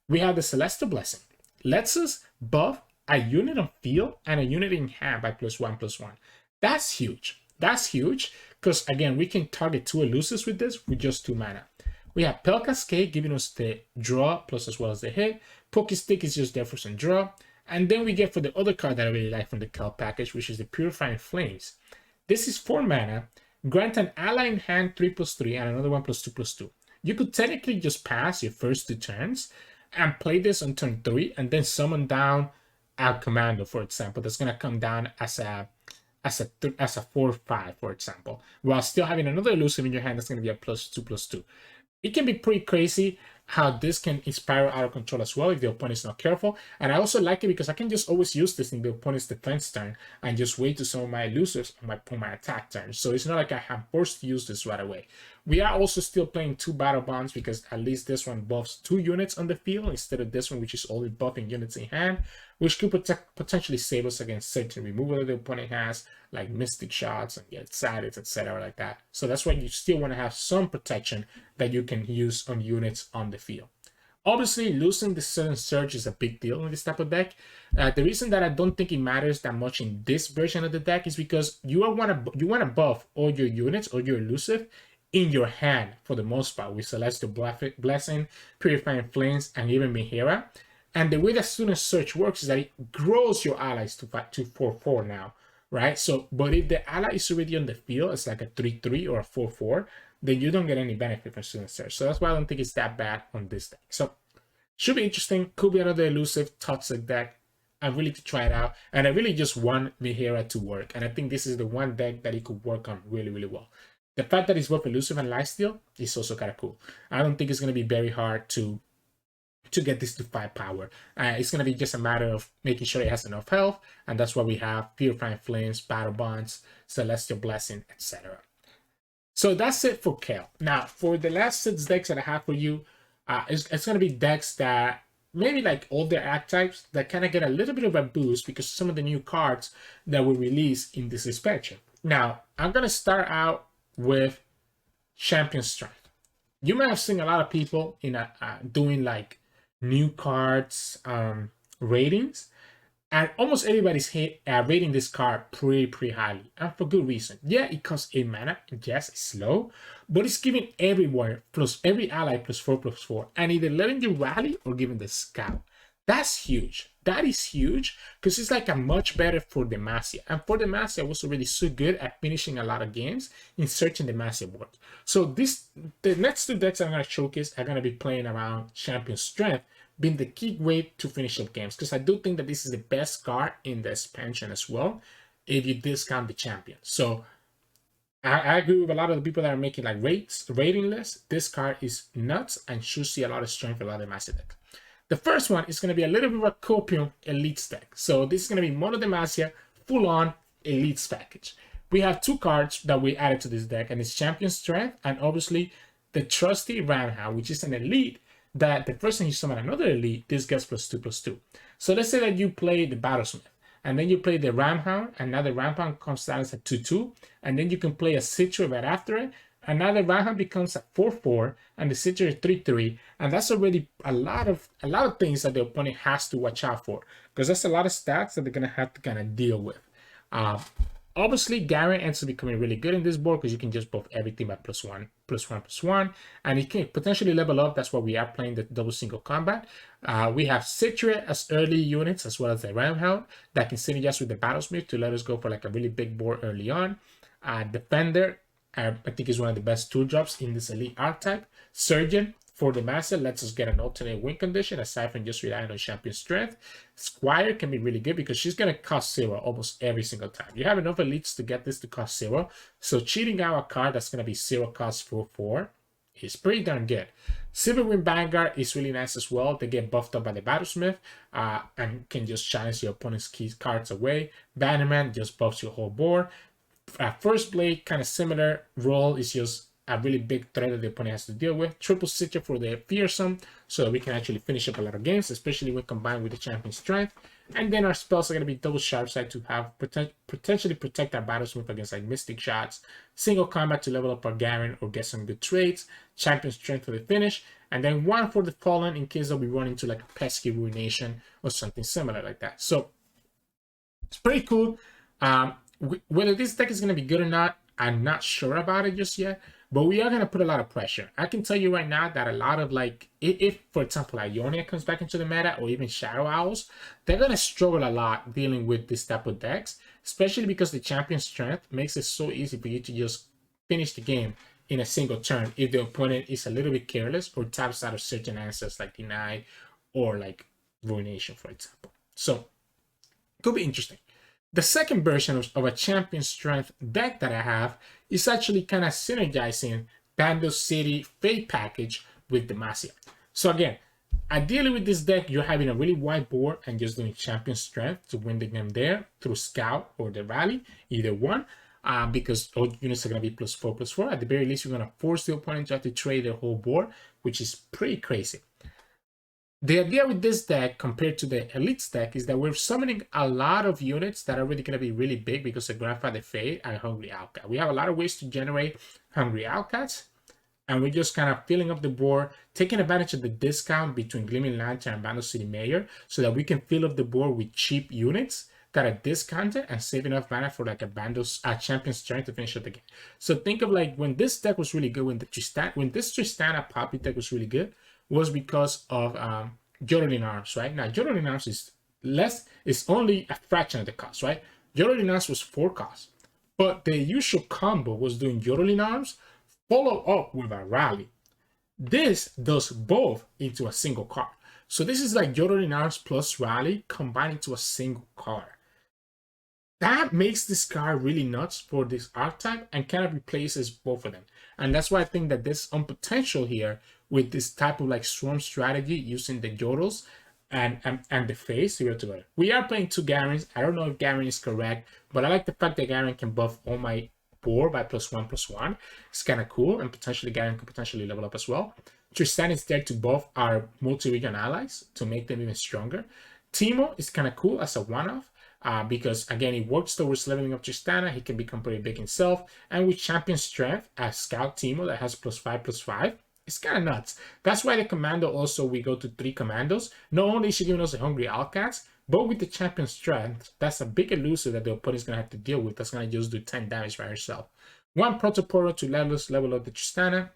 we have the Celestial Blessing. Lets us buff a unit on field and a unit in hand by +1/+1. That's huge. That's huge because, again, we can target 2 elusives with this with just 2 mana. We have Pale Cascade giving us the draw plus as well as the hit. Poke Stick is just there for some draw. And then we get for the other card that I really like from the Kayle package, which is the Purifying Flames. This is 4 mana. Grant an ally in hand 3/3 and another one +2/+2. You could technically just pass your first 2 turns and play this on turn 3 and then summon down a commando, for example, that's going to come down as a 4/5, for example, while still having another elusive in your hand that's going to be a +2/+2. It can be pretty crazy how this can inspire out of control as well if the opponent is not careful. And I also like it because I can just always use this in the opponent's defense turn and just wait to summon my elusives on my attack turn. So it's not like I am forced to use this right away. We are also still playing 2 battle bonds because at least this one buffs 2 units on the field instead of this one, which is only buffing units in hand, which could potentially save us against certain removal that the opponent has, like Mystic Shots and Get Excited, etc. like that. So that's why you still want to have some protection that you can use on units on the field. Obviously, losing the Sudden Surge is a big deal in this type of deck. The reason that I don't think it matters that much in this version of the deck is because you want to buff all your units or your elusive in your hand for the most part with Celestial Blessing, Purifying Flames, and even Mihira. And the way that Sudden Surge works is that it grows your allies to 4/4 now, right? So, but if the ally is already on the field, it's like a 3/3 or a 4/4, then you don't get any benefit from Sudden Surge. So that's why I don't think it's that bad on this deck. So, should be interesting. Could be another elusive toxic deck. I'm really to try it out. And I really just want Mihira to work. And I think this is the one deck that it could work on really, really well. The fact that it's both elusive and lifesteal is also kind of cool. I don't think it's going to be very hard to get this to 5 power. It's going to be just a matter of making sure it has enough health, and that's why we have Purifying Flames, Battle Bonds, Celestial Blessing, etc. So that's it for Kayle. Now, for the last 6 decks that I have for you, it's going to be decks that maybe like older archetypes that kind of get a little bit of a boost because some of the new cards that were released in this expansion. Now, I'm going to start out with Champion Strength. You may have seen a lot of people in doing like new cards ratings, and almost everybody's rating this card pretty highly, and for good reason. Yeah, it costs 8 mana. Yes, it's slow, but it's giving everyone plus every ally +4/+4, and either letting you rally or giving the scout. That's huge. That is huge because it's like a much better for Demacia. And for Demacia was already so good at finishing a lot of games in searching Demacia board. So the next 2 decks I'm going to showcase are going to be playing around Champion Strength, being the key way to finish up games. Because I do think that this is the best card in the expansion as well, if you discount the champion. So I agree with a lot of the people that are making like rating lists. This card is nuts and should see a lot of strength for a lot of Demacia decks. The first one is going to be a little bit of a copium Elites deck. So this is going to be Mono Demacia full-on Elites package. We have 2 cards that we added to this deck, and it's Champion Strength and obviously the trusty Ramhound, which is an elite that the first time you summon another elite, this gets +2/+2. So let's say that you play the Battlesmith, and then you play the Ramhound, and now the Ramhound comes down as a 2/2, and then you can play a Citra right after it, and now the Ramhound becomes a 4/4, and the Citra is 3/3, and that's already a lot of things that the opponent has to watch out for, because that's a lot of stats that they're gonna have to kind of deal with. Obviously, Garen ends up becoming really good in this board because you can just buff everything by +1/+1/+1, and you can potentially level up. That's why we are playing the double single combat. We have Citra as early units as well as the Ramhound that can synergize with the Battlesmith to let us go for like a really big board early on. Defender, I think is one of the best tool drops in this elite archetype. Surgeon for the Master lets us get an alternate win condition aside from just relying on Champion Strength. Squire can be really good because she's going to cost 0 almost every single time. You have enough elites to get this to cost 0. So cheating out a card that's going to be 0 cost 4/4 is pretty darn good. Silverwind Vanguard is really nice as well. They get buffed up by the Battlesmith and can just challenge your opponent's key cards away. Bannerman just buffs your whole board. First Blade, kind of similar role, is just a really big threat that the opponent has to deal with. Triple Citra for the Fearsome, so that we can actually finish up a lot of games, especially when combined with the Champion Strength. And then our spells are going to be double sharp side to have potentially protect our Battlesmith against like Mystic Shots, single combat to level up our Garen or get some good trades, Champion Strength for the finish, and then 1 for the Fallen in case they'll be running into like a pesky Ruination or something similar like that. So it's pretty cool. Whether this deck is going to be good or not, I'm not sure about it just yet, but we are going to put a lot of pressure. I can tell you right now that a lot of like, if for example, Ionia comes back into the meta or even Shadow Owls, they're going to struggle a lot dealing with this type of decks, especially because the Champion Strength makes it so easy for you to just finish the game in a single turn if the opponent is a little bit careless or taps out of certain answers like Deny or like Ruination, for example. So it could be interesting. The second version of a Champion Strength deck that I have is actually kind of synergizing Bandle City Fate package with Demacia. So again, ideally with this deck, you're having a really wide board and just doing Champion Strength to win the game there through Scout or the Rally, either one, because all units are going to be +4/+4. At the very least, you're going to force the opponent to have to trade their whole board, which is pretty crazy. The idea with this deck compared to the Elites deck is that we're summoning a lot of units that are really going to be really big because of Grandfather Fate and Hungry Owlcat. We have a lot of ways to generate Hungry Owlcats, and we're just kind of filling up the board, taking advantage of the discount between Gleaming Lantern and Bandle City Mayor so that we can fill up the board with cheap units that are discounted and save enough mana for like a Champion Strength to finish up the game. So think of like when this deck was really good, when this Tristana Poppy deck was really good, was because of Yodeling Arms, right? Now, Yodeling Arms is only a fraction of the cost, right? Yodeling Arms was 4 costs, but the usual combo was doing Yodeling Arms, follow up with a Rally. This does both into a single card. So this is like Yodeling Arms plus Rally combined into a single card. that makes this card really nuts for this archetype and kind of replaces both of them. And that's why I think that there's some potential here with this type of like swarm strategy using the Yodels and the Faes to go together. We are playing two Garens. I don't know if Garen is correct, but I like the fact that Garen can buff all my board by +1/+1. It's kind of cool, and potentially Garen can potentially level up as well. Tristana is there to buff our multi-region allies to make them even stronger. Teemo is kind of cool as a one-off. Because again, he works towards leveling up Tristana. He can become pretty big himself, and with champion strength as Scout Teemo that has +5/+5, it's kind of nuts. That's why the commando also we go to 3 commandos. Not only is she giving us the hungry Allcats, but with the champion strength, that's a big elusive that the opponent's gonna have to deal with. That's gonna just do 10 damage by herself. 1 Protoporo to level up the Tristana.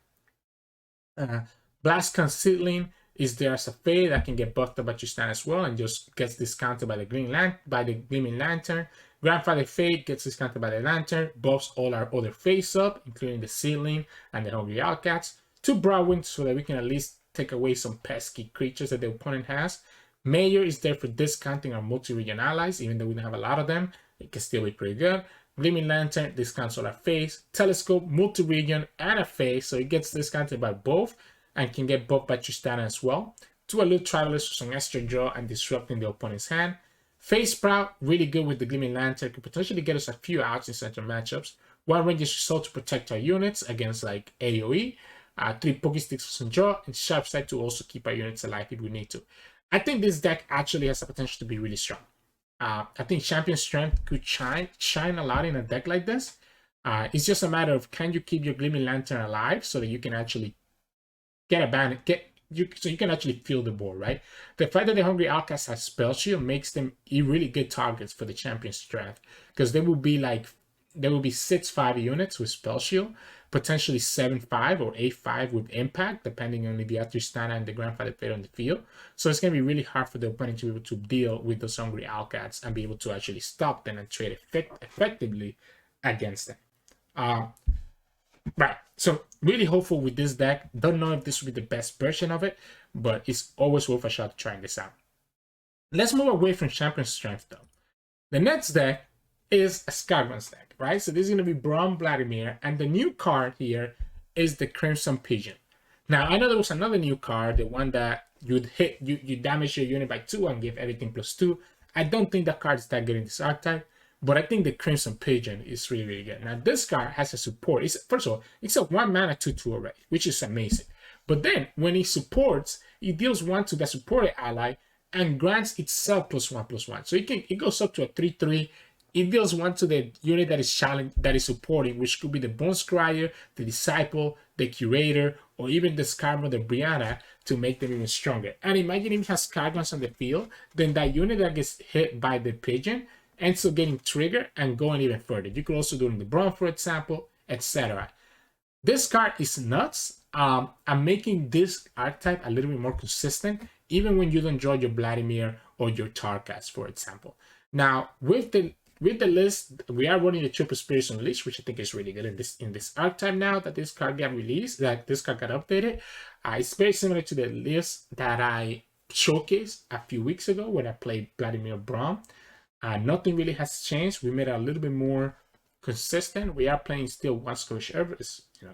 Blast Concealing is there as a Fae that can get buffed up by Tristana as well and just gets discounted by the Gleaming Lantern. Grandfather Fate gets discounted by the Lantern, buffs all our other Faes up, including the Seedling and the Hungry Allcats. 2 Broadwind so that we can at least take away some pesky creatures that the opponent has. Mayor is there for discounting our multi-region allies, even though we don't have a lot of them. It can still be pretty good. Gleaming Lantern discounts all our Faes. Telescope, multi-region, and a Fae, so it gets discounted by both and can get buffed by Tristana as well. 2 Allude Travelers for some extra draw and disrupting the opponent's hand. Face Sprout, really good with the Gleaming Lantern, could potentially get us a few outs in center matchups. 1 Ranger's Result to protect our units against like AoE. 3 Pokesticks for some draw, and Sharp Sight to also keep our units alive if we need to. I think this deck actually has the potential to be really strong. I think Champion Strength could shine a lot in a deck like this. It's just a matter of can you keep your Gleaming Lantern alive so that you can actually get a ban, so you can actually feel the board, right? The fact that the Hungry Outcast has Spell Shield makes them really good targets for the Champion Strength, because there will be 6/5 units with Spell Shield, potentially 7/5 or 8/5 with Impact, depending on if you have Tristana and the Grandfather Fate on the field. So it's going to be really hard for the opponent to be able to deal with those Hungry Outcasts and be able to actually stop them and trade effectively against them. Right, so really hopeful with this deck. Don't know if this will be the best version of it, but it's always worth a shot trying this out. Let's move away from Champion Strength though. The next deck is a Scargrounds deck, right? So this is going to be Braum Vladimir, and the new card here is the Crimson Pigeon. Now, I know there was another new card, the one that you'd hit, you damage your unit by 2 and give everything +2. I don't think that card is that good in this archetype, but I think the Crimson Pigeon is really, really good. Now, this card has a support. First of all, it's a 1 mana 2/2 already, which is amazing. But then, when he supports, he deals 1 to the supported ally and grants itself +1/+1. So it goes up to a 3/3. It deals 1 to the unit that is supporting, which could be the Bone Scryer, the Disciple, the Curator, or even the Scarmo, the Brianna, to make them even stronger. And imagine if he has Scargrounds on the field, then that unit that gets hit by the Pigeon ends up getting triggered and going even further. You could also do it in the Braum, for example, etc. This card is nuts. I'm making this archetype a little bit more consistent, even when you don't draw your Vladimir or your Tarkas, for example. Now, with the list, we are running the Triple Spirits Unleashed, which I think is really good in this archetype now that this card got released, that this card got updated. It's very similar to the list that I showcased a few weeks ago when I played Vladimir Braum. Nothing really has changed. We made it a little bit more consistent. We are playing still 1 Scourge Herb.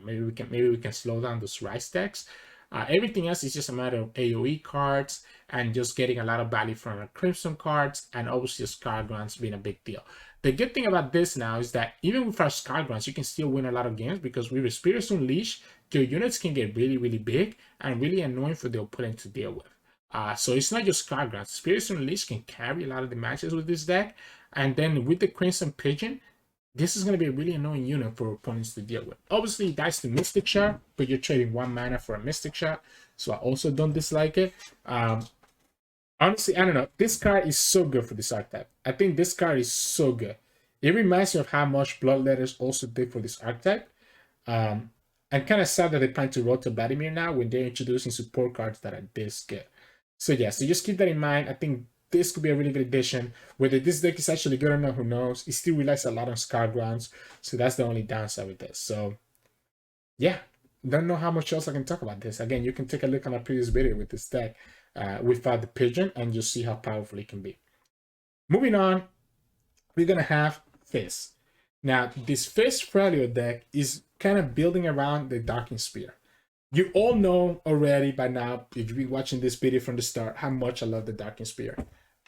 Maybe we can slow down those Ryze decks. Everything else is just a matter of AoE cards and just getting a lot of value from our Crimson cards, and obviously Scargrounds being a big deal. The good thing about this now is that even with our Scargrounds, you can still win a lot of games, because with Spirits Unleashed, your units can get really, really big and really annoying for the opponent to deal with. So it's not just Scargrounds. Spirits Unleashed can carry a lot of the matches with this deck. And then with the Crimson Pigeon, this is going to be a really annoying unit for opponents to deal with. Obviously, that's the Mystic Shard, but you're trading 1 mana for a Mystic Shard. So I also don't dislike it. Honestly, I don't know. This card is so good for this archetype. I think this card is so good. It reminds me of how much Bloodletters also did for this archetype. I'm kind of sad that they plan to rotate Vladimir now when they're introducing support cards that are this good. So yeah, so just keep that in mind. I think this could be a really good addition. Whether this deck is actually good or not, who knows? It still relies a lot on Scargrounds, so that's the only downside with this. So yeah, don't know how much else I can talk about this. Again, you can take a look on our previous video with this deck without the Pigeon, and you'll see how powerful it can be. Moving on, we're gonna have Fizz. Now, this Fizz Freljord deck is kind of building around the Darkin Spear. You all know already by now, if you've been watching this video from the start, how much I love the Darkin Spear.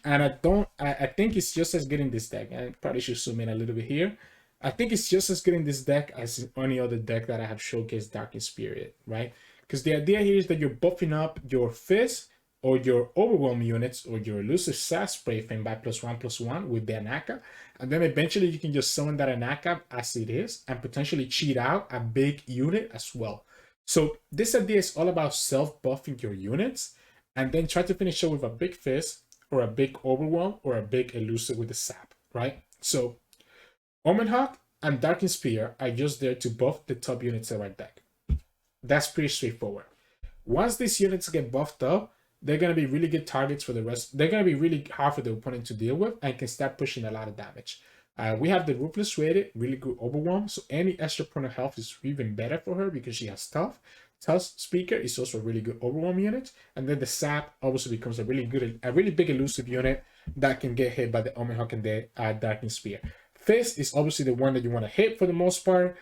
And I think it's just as good in this deck. I probably should zoom in a little bit here. I think it's just as good in this deck as in any other deck that I have showcased Darkin Spear, right? Because the idea here is that you're buffing up your Fizz or your Overwhelm units or your Elusive Sass Spray thing by +1/+1 with the Anaka. And then eventually you can just summon that Anaka as it is and potentially cheat out a big unit as well. So this idea is all about self-buffing your units and then try to finish it with a big Fizz or a big Overwhelm or a big Elusive with the Sap, right? So Omenhawk and Darkin Spear are just there to buff the top units of our deck. That's pretty straightforward. Once these units get buffed up, they're going to be really good targets for the rest. They're going to be really hard for the opponent to deal with and can start pushing a lot of damage. We have the Ruthless rated, really good Overwhelm, so any extra point of health is even better for her because she has Tough. Tough Speaker is also a really good Overwhelm unit, and then the Sap obviously becomes a really big elusive unit that can get hit by the Omenhawk and the Darkin Spear. Fizz is obviously the one that you want to hit for the most part,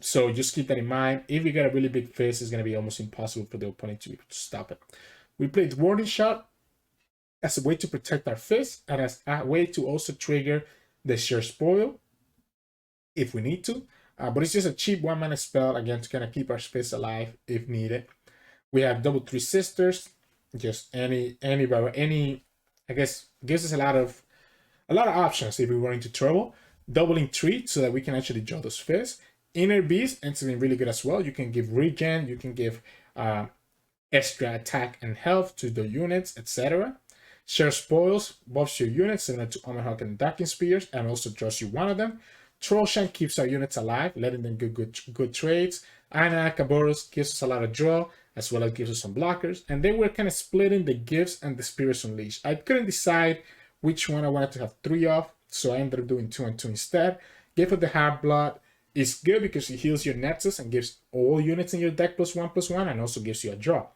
so just keep that in mind. If you got a really big Fizz, it's going to be almost impossible for the opponent to be able to stop it. We played Warning Shot as a way to protect our Fizz and as a way to also trigger the Share Spoil if we need to. But it's just a cheap 1-mana spell, again, to kind of keep our Fizz alive if needed. We have Double Three Sisters, just any, I guess, gives us a lot of options if we're running into trouble. Doubling 3 so that we can actually draw those Fizz. Inner Beast ends up being really good as well. You can give regen, you can give extra attack and health to the units, etc. Share Spoils buffs your units similar to Omenhawk and Darkin Spears and also draws you one of them. Trollshank keeps our units alive, letting them get good trades. Anakaboros gives us a lot of draw as well as gives us some blockers. And then we're kind of splitting the gifts and the Spirits Unleashed. I couldn't decide which one I wanted to have 3 of, so I ended up doing 2 and 2 instead. Gift of the Hard Blood is good because it heals your Nexus and gives all units in your deck +1/+1 and also gives you a draw.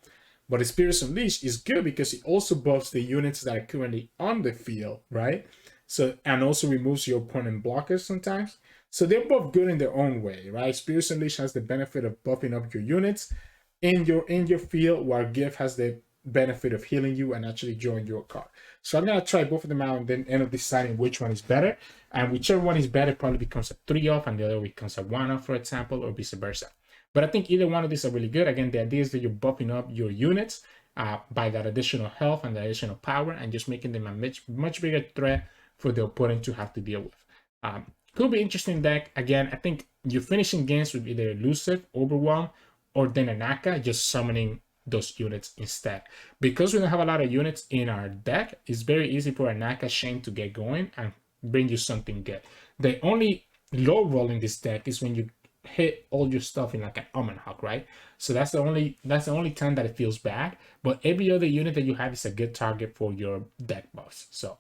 But the Spirits Unleashed is good because it also buffs the units that are currently on the field, right? So, and also removes your opponent blockers sometimes. So they're both good in their own way, right? Spirits Unleashed has the benefit of buffing up your units in your field, while Gift has the benefit of healing you and actually drawing your card. So I'm gonna try both of them out and then end up deciding which one is better. And whichever one is better probably becomes a 3-off and the other becomes a 1-off, for example, or vice versa. But I think either one of these are really good. Again, the idea is that you're buffing up your units by that additional health and the additional power and just making them a much bigger threat for the opponent to have to deal with. Could be interesting deck. Again, I think you're finishing games with either Elusive, Overwhelm, or then Anaka, just summoning those units instead. Because we don't have a lot of units in our deck, it's very easy for Anaka Shane to get going and bring you something good. The only low roll in this deck is when you hit all your stuff in like an Omenhawk, right? So that's the only time that it feels bad. But every other unit that you have is a good target for your deck buffs. So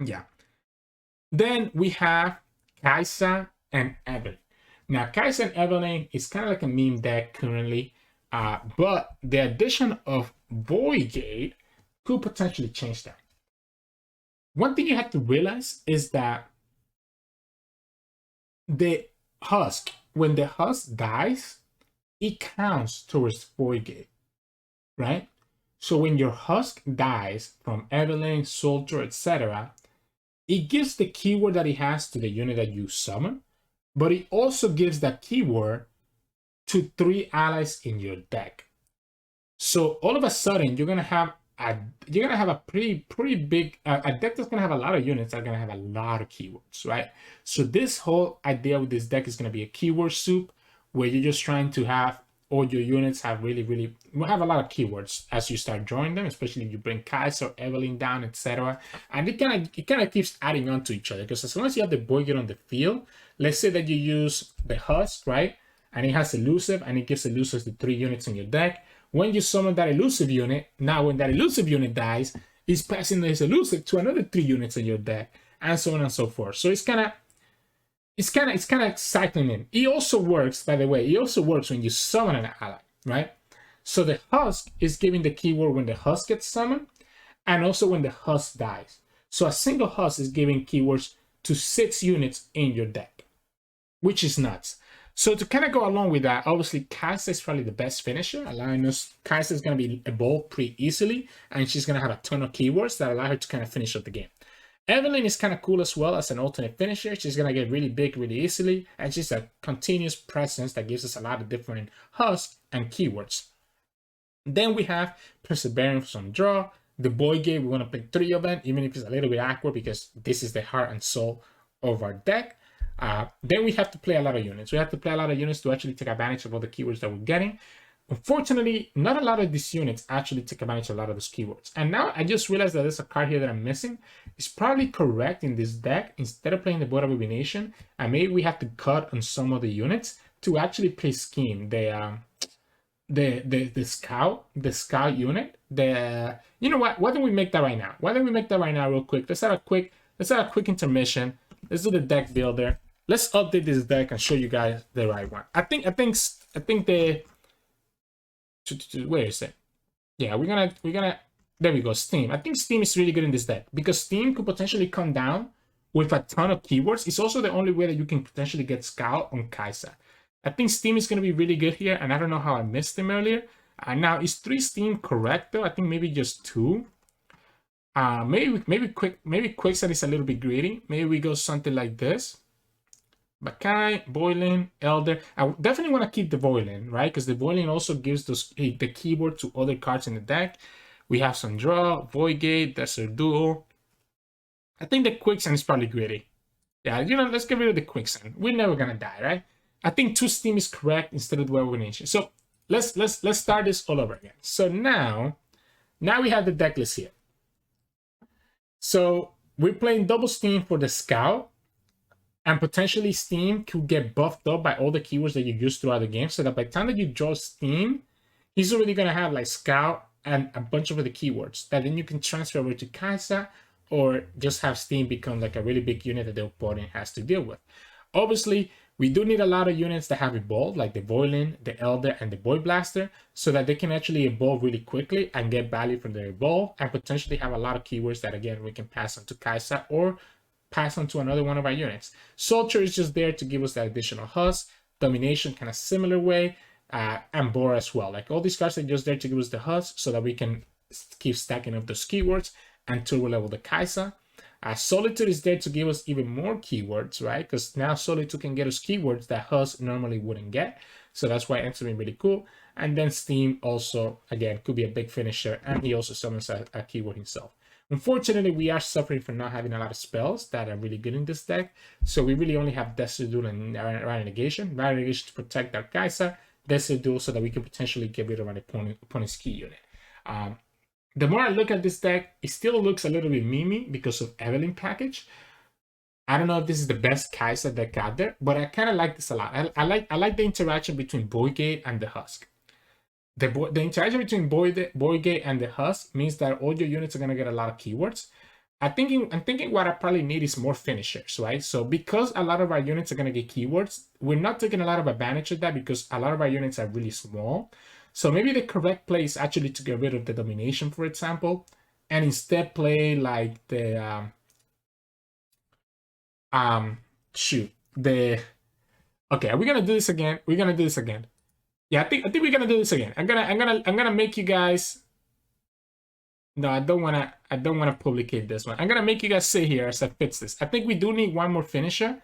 yeah. Then we have Kai'Sa and Evelynn. Now Kai'Sa and Evelynn is kind of like a meme deck currently, but the addition of Voidgate could potentially change that. One thing you have to realize is that the Husk, when the Husk dies, it counts towards Voidgate, right? So when your Husk dies from Evelynn, Soldier, etc., it gives the keyword that it has to the unit that you summon, but it also gives that keyword to 3 allies in your deck. So all of a sudden, you're gonna have a pretty big a deck that's gonna have a lot of units that are gonna have a lot of keywords, right? So this whole idea with this deck is gonna be a keyword soup where you're just trying to have all your units have will have a lot of keywords as you start drawing them, especially if you bring Kai'Sa or Evelynn down, etc. And it kind of keeps adding on to each other because as long as you have the Voidgate on the field, let's say that you use the Husk, right? And it has Elusive and it gives Elusive the 3 units in your deck. When you summon that Elusive unit, now when that Elusive unit dies, it's passing this Elusive to another 3 units in your deck, and so on and so forth. So it's kind of cycling in. It also works, by the way, when you summon an ally, right? So the Husk is giving the keyword when the Husk gets summoned, and also when the Husk dies. So a single husk is giving keywords to 6 units in your deck, which is nuts. So to kind of go along with that, obviously Kai'Sa is probably the best finisher, allowing us, Kai'Sa is going to be evolved pretty easily, and she's going to have a ton of keywords that allow her to kind of finish up the game. Evelynn is kind of cool as well as an alternate finisher. She's going to get really big really easily, and she's a continuous presence that gives us a lot of different husks and keywords. Then we have Persevering for some draw. The Boy Gate, we want to pick 3 of them, even if it's a little bit awkward because this is the heart and soul of our deck. Then we have to play a lot of units. We have to play a lot of units to actually take advantage of all the keywords that we're getting. Unfortunately, not a lot of these units actually take advantage of a lot of those keywords. And now I just realized that there's a card here that I'm missing. It's probably correct in this deck. Instead of playing the Board of Elimination, and maybe we have to cut on some of the units to actually play Scheme. The scout unit. You know what? Why don't we make that right now? Why don't we make that right now real quick? Let's have a quick intermission. Let's do the deck builder. Let's update this deck and show you guys the right one. I think the where is it? Yeah, we're gonna there we go, Steam. I think Steam is really good in this deck because Steam could potentially come down with a ton of keywords. It's also the only way that you can potentially get Scout on Kai'Sa. I think Steam is going to be really good here, and I don't know how I missed him earlier. Now, is 3 Steam correct, though? I think maybe just 2. Maybe Quicksand is a little bit greedy. Maybe we go something like this. Bakai, Boiling, Elder. I definitely want to keep the Boiling, right? Because the Boiling also gives the keyword to other cards in the deck. We have some draw, Void Gate, Desert Duel. I think the Quicksand is probably greedy. Yeah, you know, let's get rid of the Quicksand. We're never going to die, right? I think 2 Steam is correct instead of the Elimination. So let's start this all over again. So now we have the deck list here. So we're playing double Steam for the Scout, and potentially Steam could get buffed up by all the keywords that you use throughout the game, so that by the time that you draw Steam, he's already gonna have like Scout and a bunch of other keywords that then you can transfer over to Kai'Sa, or just have Steam become like a really big unit that the opponent has to deal with. Obviously, we do need a lot of units that have evolved, like the Voidling, the Elder, and the Void Blaster, so that they can actually evolve really quickly and get value from their evolve, and potentially have a lot of keywords that, again, we can pass on to Kai'Sa or pass on to another one of our units. Soldier is just there to give us that additional husk. Domination, kind of similar way, and Bora as well. Like all these cards are just there to give us the husk so that we can keep stacking up those keywords and turbo level the Kai'Sa. Solitude is there to give us even more keywords, right? Because now Solitude can get us keywords that Husk normally wouldn't get. So that's why it's really cool. And then Steam also, again, could be a big finisher. And he also summons a keyword himself. Unfortunately, we are suffering from not having a lot of spells that are really good in this deck. So we really only have Desert Duel and Riot Negation. Riot Negation to protect our Kai'Sa. Desert Duel so that we can potentially get rid of an opponent's key unit. The more I look at this deck, it still looks a little bit memey because of Evelynn package. I don't know if this is the best Kai'Sa deck out there, but I kind of like this a lot. I like the interaction between Boy Gate and the Husk. The interaction between Boy Gate and the Husk means that all your units are gonna get a lot of keywords. I'm thinking what I probably need is more finishers, right? So because a lot of our units are gonna get keywords, we're not taking a lot of advantage of that because a lot of our units are really small. So maybe the correct play is actually to get rid of the Domination, for example, and instead play like the okay, are we gonna do this again? We're gonna do this again. Yeah, I think we're gonna do this again. I'm gonna make you guys. No, I don't wanna publicate this one. I'm gonna make you guys sit here as I fix this. I think we do need one more finisher,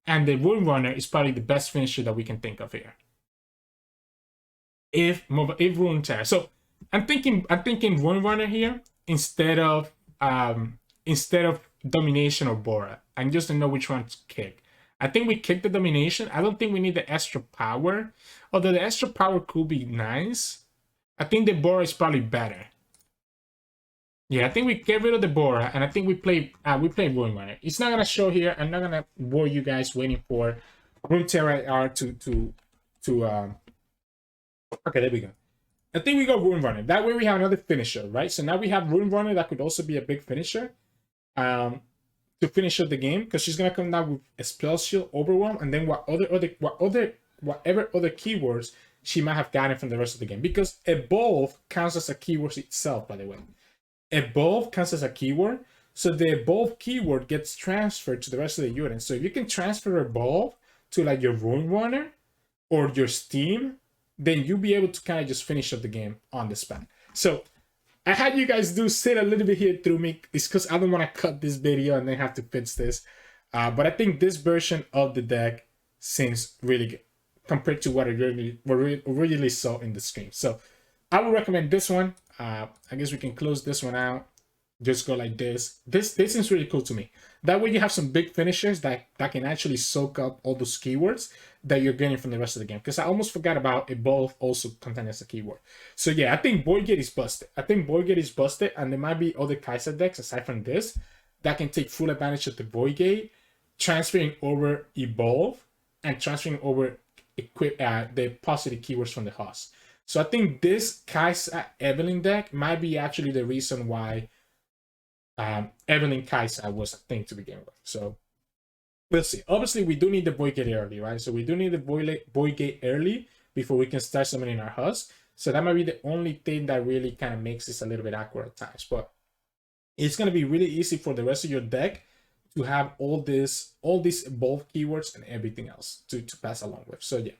and the Rune Runner is probably the best finisher that we can think of here. If Runeterra. So I'm thinking Rune Runner here instead of Domination or Bora. I just don't know which one to kick. I think we kick the Domination. I don't think we need the extra power. Although the extra power could be nice. I think the Bora is probably better. Yeah, I think we get rid of the Bora, and I think we play Rune Runner. It's not gonna show here. I'm not gonna bore you guys waiting for Runeterra R to okay, there we go. I think we go Rune Runner. That way we have another finisher, right? So now we have Rune Runner that could also be a big finisher to finish up the game, because she's gonna come down with a Spell Shield, Overwhelm, and then whatever other keywords she might have gotten from the rest of the game. Because Evolve counts as a keyword itself, by the way. Evolve counts as a keyword. So the evolve keyword gets transferred to the rest of the unit. So if you can transfer evolve to like your Rune Runner or your Steam, then you'll be able to kind of just finish up the game on the spot. So I had you guys sit a little bit here through me. It's because I don't want to cut this video and then have to fix this. But I think this version of the deck seems really good compared to what I originally saw in the stream. So I would recommend this one. I guess we can close this one out. Just go like this. This seems really cool to me. That way you have some big finishers that can actually soak up all those keywords that you're getting from the rest of the game. Because I almost forgot about evolve also content as a keyword. So yeah, I think Void Gate is busted. And there might be other Kai'Sa decks aside from this that can take full advantage of the Void Gate, transferring over evolve and transferring over the positive keywords from the host. So I think this Kai'Sa Evelynn deck might be actually the reason why Evelynn Kai'Sa was a thing to begin with. So we'll see. Obviously, we do need the Void Gate early, right? So we do need the Void Gate early before we can start summoning our husk. So that might be the only thing that really kind of makes this a little bit awkward at times. But it's going to be really easy for the rest of your deck to have all these evolve keywords and everything else to pass along with. So yeah.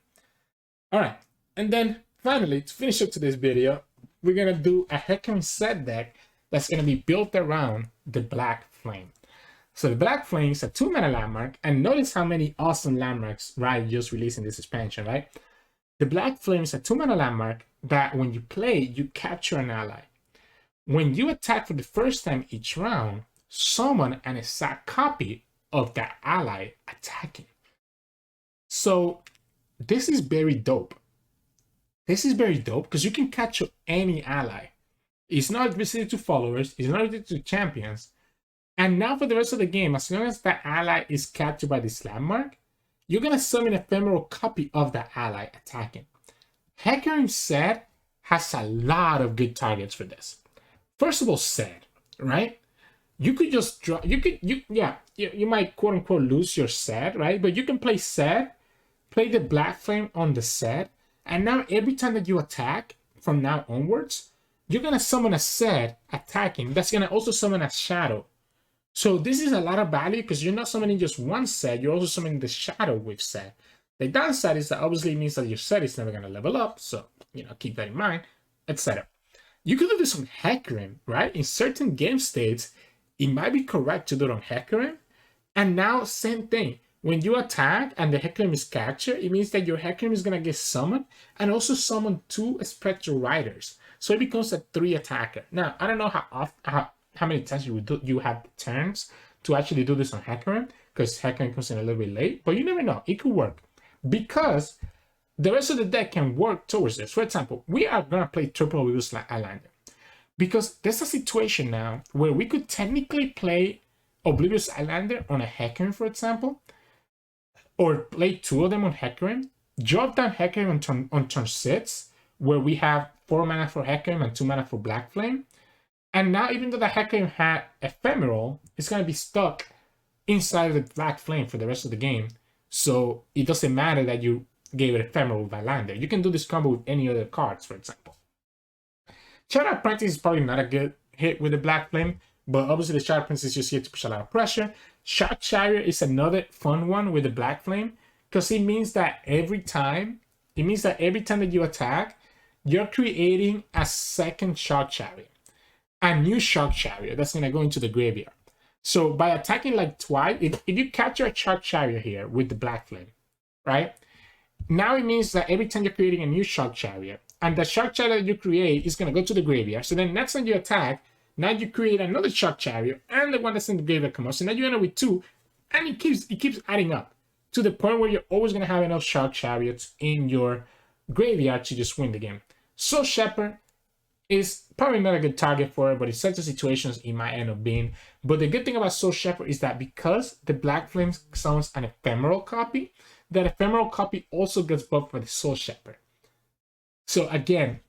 All right. And then finally, to finish up today's video, we're going to do a Hecarim set deck that's going to be built around the Black Flame. So the Black Flame is a 2-mana landmark, and notice how many awesome landmarks Ryze just released in this expansion, right? The Black Flame is a 2-mana landmark that when you play, you capture an ally. When you attack for the first time each round, summon an exact copy of that ally attacking. So this is very dope. This is very dope because you can capture any ally. It's not restricted to followers, it's not restricted to champions. And now for the rest of the game, as long as that ally is captured by this landmark, you're going to summon an ephemeral copy of that ally attacking. Hecarim set has a lot of good targets for this. First of all, Set, right? You could just draw, you might quote unquote lose your Set, right? But you can play Set, play the Black Flame on the Set, and now every time that you attack from now onwards, you're going to summon a Set attacking. That's going to also summon a Shadow. So this is a lot of value because you're not summoning just one Set, you're also summoning the Shadow with Set. The downside is that obviously it means that your Set is never going to level up. So, keep that in mind, etc. You could do this on Hecarim, right? In certain game states, it might be correct to do it on Hecarim. And now, same thing. When you attack and the Hecarim is captured, it means that your Hecarim is going to get summoned and also summon 2 Spectral Riders. So it becomes a 3 attacker. Now, I don't know how many times you have turns to actually do this on Hecarim, because Hecarim comes in a little bit late, but you never know. It could work because the rest of the deck can work towards this. For example, we are going to play Triple Oblivious Islander because there's a situation now where we could technically play Oblivious Islander on a Hecarim, for example, or play 2 of them on Hecarim, drop down Hecarim on turn 6, where we have 4 mana for Hecarim and 2 mana for Black Flame. And now, even though the Hecarim had Ephemeral, it's going to be stuck inside of the Black Flame for the rest of the game. So it doesn't matter that you gave it Ephemeral with Islander. You can do this combo with any other cards, for example. Shadow Apprentice is probably not a good hit with the Black Flame, but obviously the Shadow Apprentice is just here to push a lot of pressure. Shark Chariot is another fun one with the Black Flame, because it means that every time that you attack, you're creating a second Shark Chariot, a new Shark Chariot that's going to go into the graveyard. So by attacking like twice, if you capture a Shark Chariot here with the Black Flame, right? Now it means that every time you're creating a new Shark Chariot, and the Shark Chariot that you create is going to go to the graveyard. So then next time you attack, now you create another Shark Chariot, and the one that's in the graveyard comes out. So now you end up with 2, and it keeps adding up to the point where you're always going to have enough Shark Chariots in your graveyard to just win the game. Soul Shepherd is probably not a good target for it, but in certain situations it might end up being. But the good thing about Soul Shepherd is that because the Black Flame summons an ephemeral copy, that ephemeral copy also gets buffed by the Soul Shepherd. So again,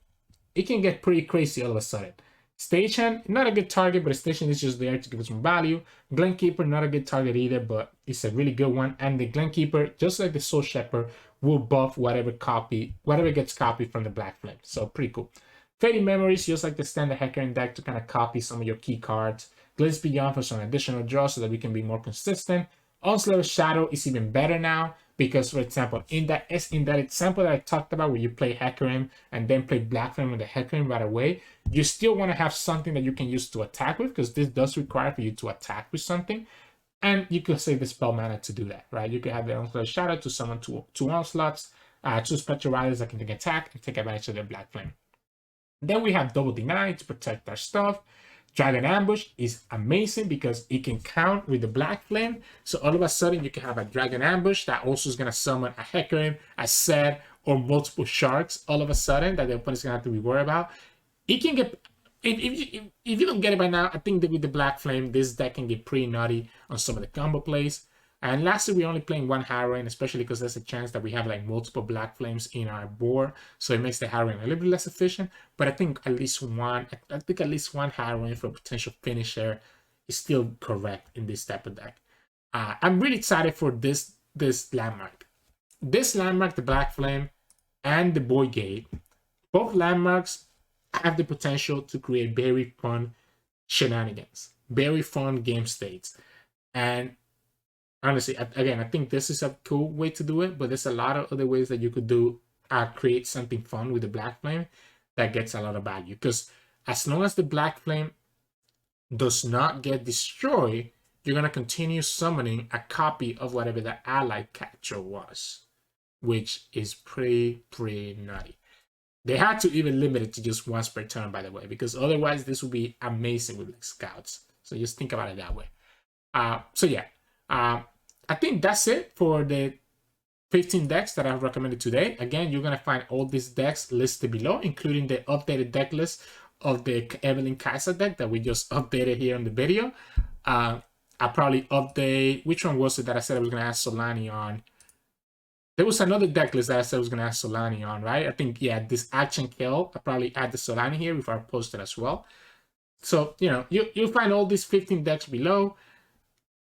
it can get pretty crazy all of a sudden. Stagehand, not a good target, but Stagehand is just there to give us some value. Glenkeeper, not a good target either, but it's a really good one. And the Glenkeeper, just like the Soul Shepherd, will buff whatever gets copied from the Black Flame. So pretty cool. Fading Memories, just like the standard Hecarim deck to kind of copy some of your key cards. Blitz Beyond for some additional draws so that we can be more consistent. Onslaught Shadow is even better now because, for example, in that example that I talked about where you play Hecarim and then play Black Flame with the Hecarim right away, you still want to have something that you can use to attack with, because this does require for you to attack with something. And you could save the spell mana to do that, right? You could have the Onslaught Shadow to summon two Onslaughts, two Spectral Riders that can take attack and take advantage of their Black Flame. Then we have Double Deny to protect our stuff. Dragon Ambush is amazing because it can count with the Black Flame. So all of a sudden you can have a Dragon Ambush that also is going to summon a Hecarim, a Set, or multiple Sharks all of a sudden that the opponent's going to have to be worried about. It can get... If you don't get it by now, I think that with the Black Flame, this deck can get pretty nutty on some of the combo plays. And lastly, we're only playing one Heroine, especially because there's a chance that we have like multiple Black Flames in our board, so it makes the Heroine a little bit less efficient. But I think at least one Heroine for a potential finisher is still correct in this type of deck. I'm really excited for this landmark. This landmark, the Black Flame and the Void Gate, both landmarks have the potential to create very fun shenanigans, very fun game states. And honestly, again, I think this is a cool way to do it, but there's a lot of other ways that you could do create something fun with the Black Flame that gets a lot of value. Because as long as the Black Flame does not get destroyed, you're going to continue summoning a copy of whatever the ally capture was, which is pretty nutty. They had to even limit it to just once per turn, by the way, because otherwise this would be amazing with like scouts. So just think about it that way. So yeah, I think that's it for the 15 decks that I've recommended today. Again, you're going to find all these decks listed below, including the updated deck list of the Evelynn Kai'Sa deck that we just updated here in the video. I'll probably update, which one was it that I said I was going to ask Solani on? There was another deck list that I said I was going to ask Solani on, right? I think, yeah, this Action Kayle, I'll probably add the Solani here before I post it as well. So, you know, you'll find all these 15 decks below.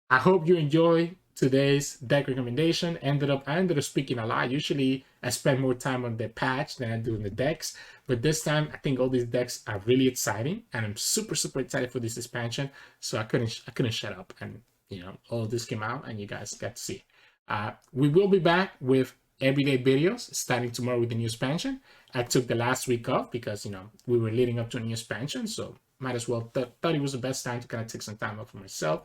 I hope you enjoy today's deck recommendation. I ended up speaking a lot. Usually I spend more time on the patch than I do in the decks, but this time I think all these decks are really exciting, and I'm super excited for this expansion. So I couldn't shut up, and you know, all of this came out and you guys got to see. We will be back with everyday videos starting tomorrow with the new expansion. I took the last week off because, you know, we were leading up to a new expansion, so might as well thought it was the best time to kind of take some time off for myself.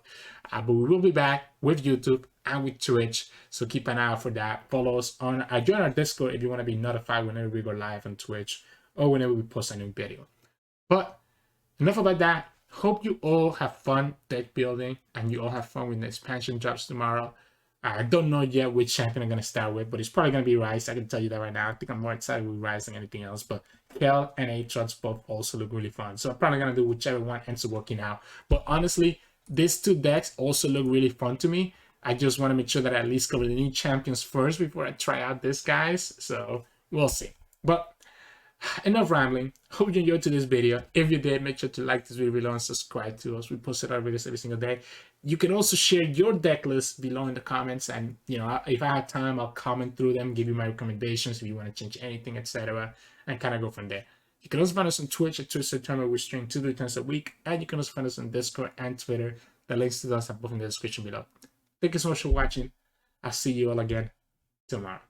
But we will be back with YouTube and with Twitch, so keep an eye out for that. Follow us on join our Discord if you want to be notified whenever we go live on Twitch or whenever we post a new video. But enough about that. Hope you all have fun deck building and you all have fun when the expansion drops tomorrow. I don't know yet which champion I'm going to start with, but it's probably going to be Ryze. I can tell you that right now. I think I'm more excited with Ryze than anything else. But Kayle and Aatrox both also look really fun. So I'm probably going to do whichever one ends up working out. But honestly, these two decks also look really fun to me. I just want to make sure that I at least cover the new champions first before I try out this, guys. So we'll see. But enough rambling. Hope you enjoyed today's video. If you did, make sure to like this video below and subscribe to us. We post our videos every single day. You can also share your deck list below in the comments, and you know, if I have time, I'll comment through them, give you my recommendations if you want to change anything, etc., and kind of go from there. You can also find us on Twitch at Old Sirturmund. We stream 2 to 3 times a week, and you can also find us on Discord and Twitter. The links to those are both in the description below. Thank you so much for watching. I'll see you all again tomorrow.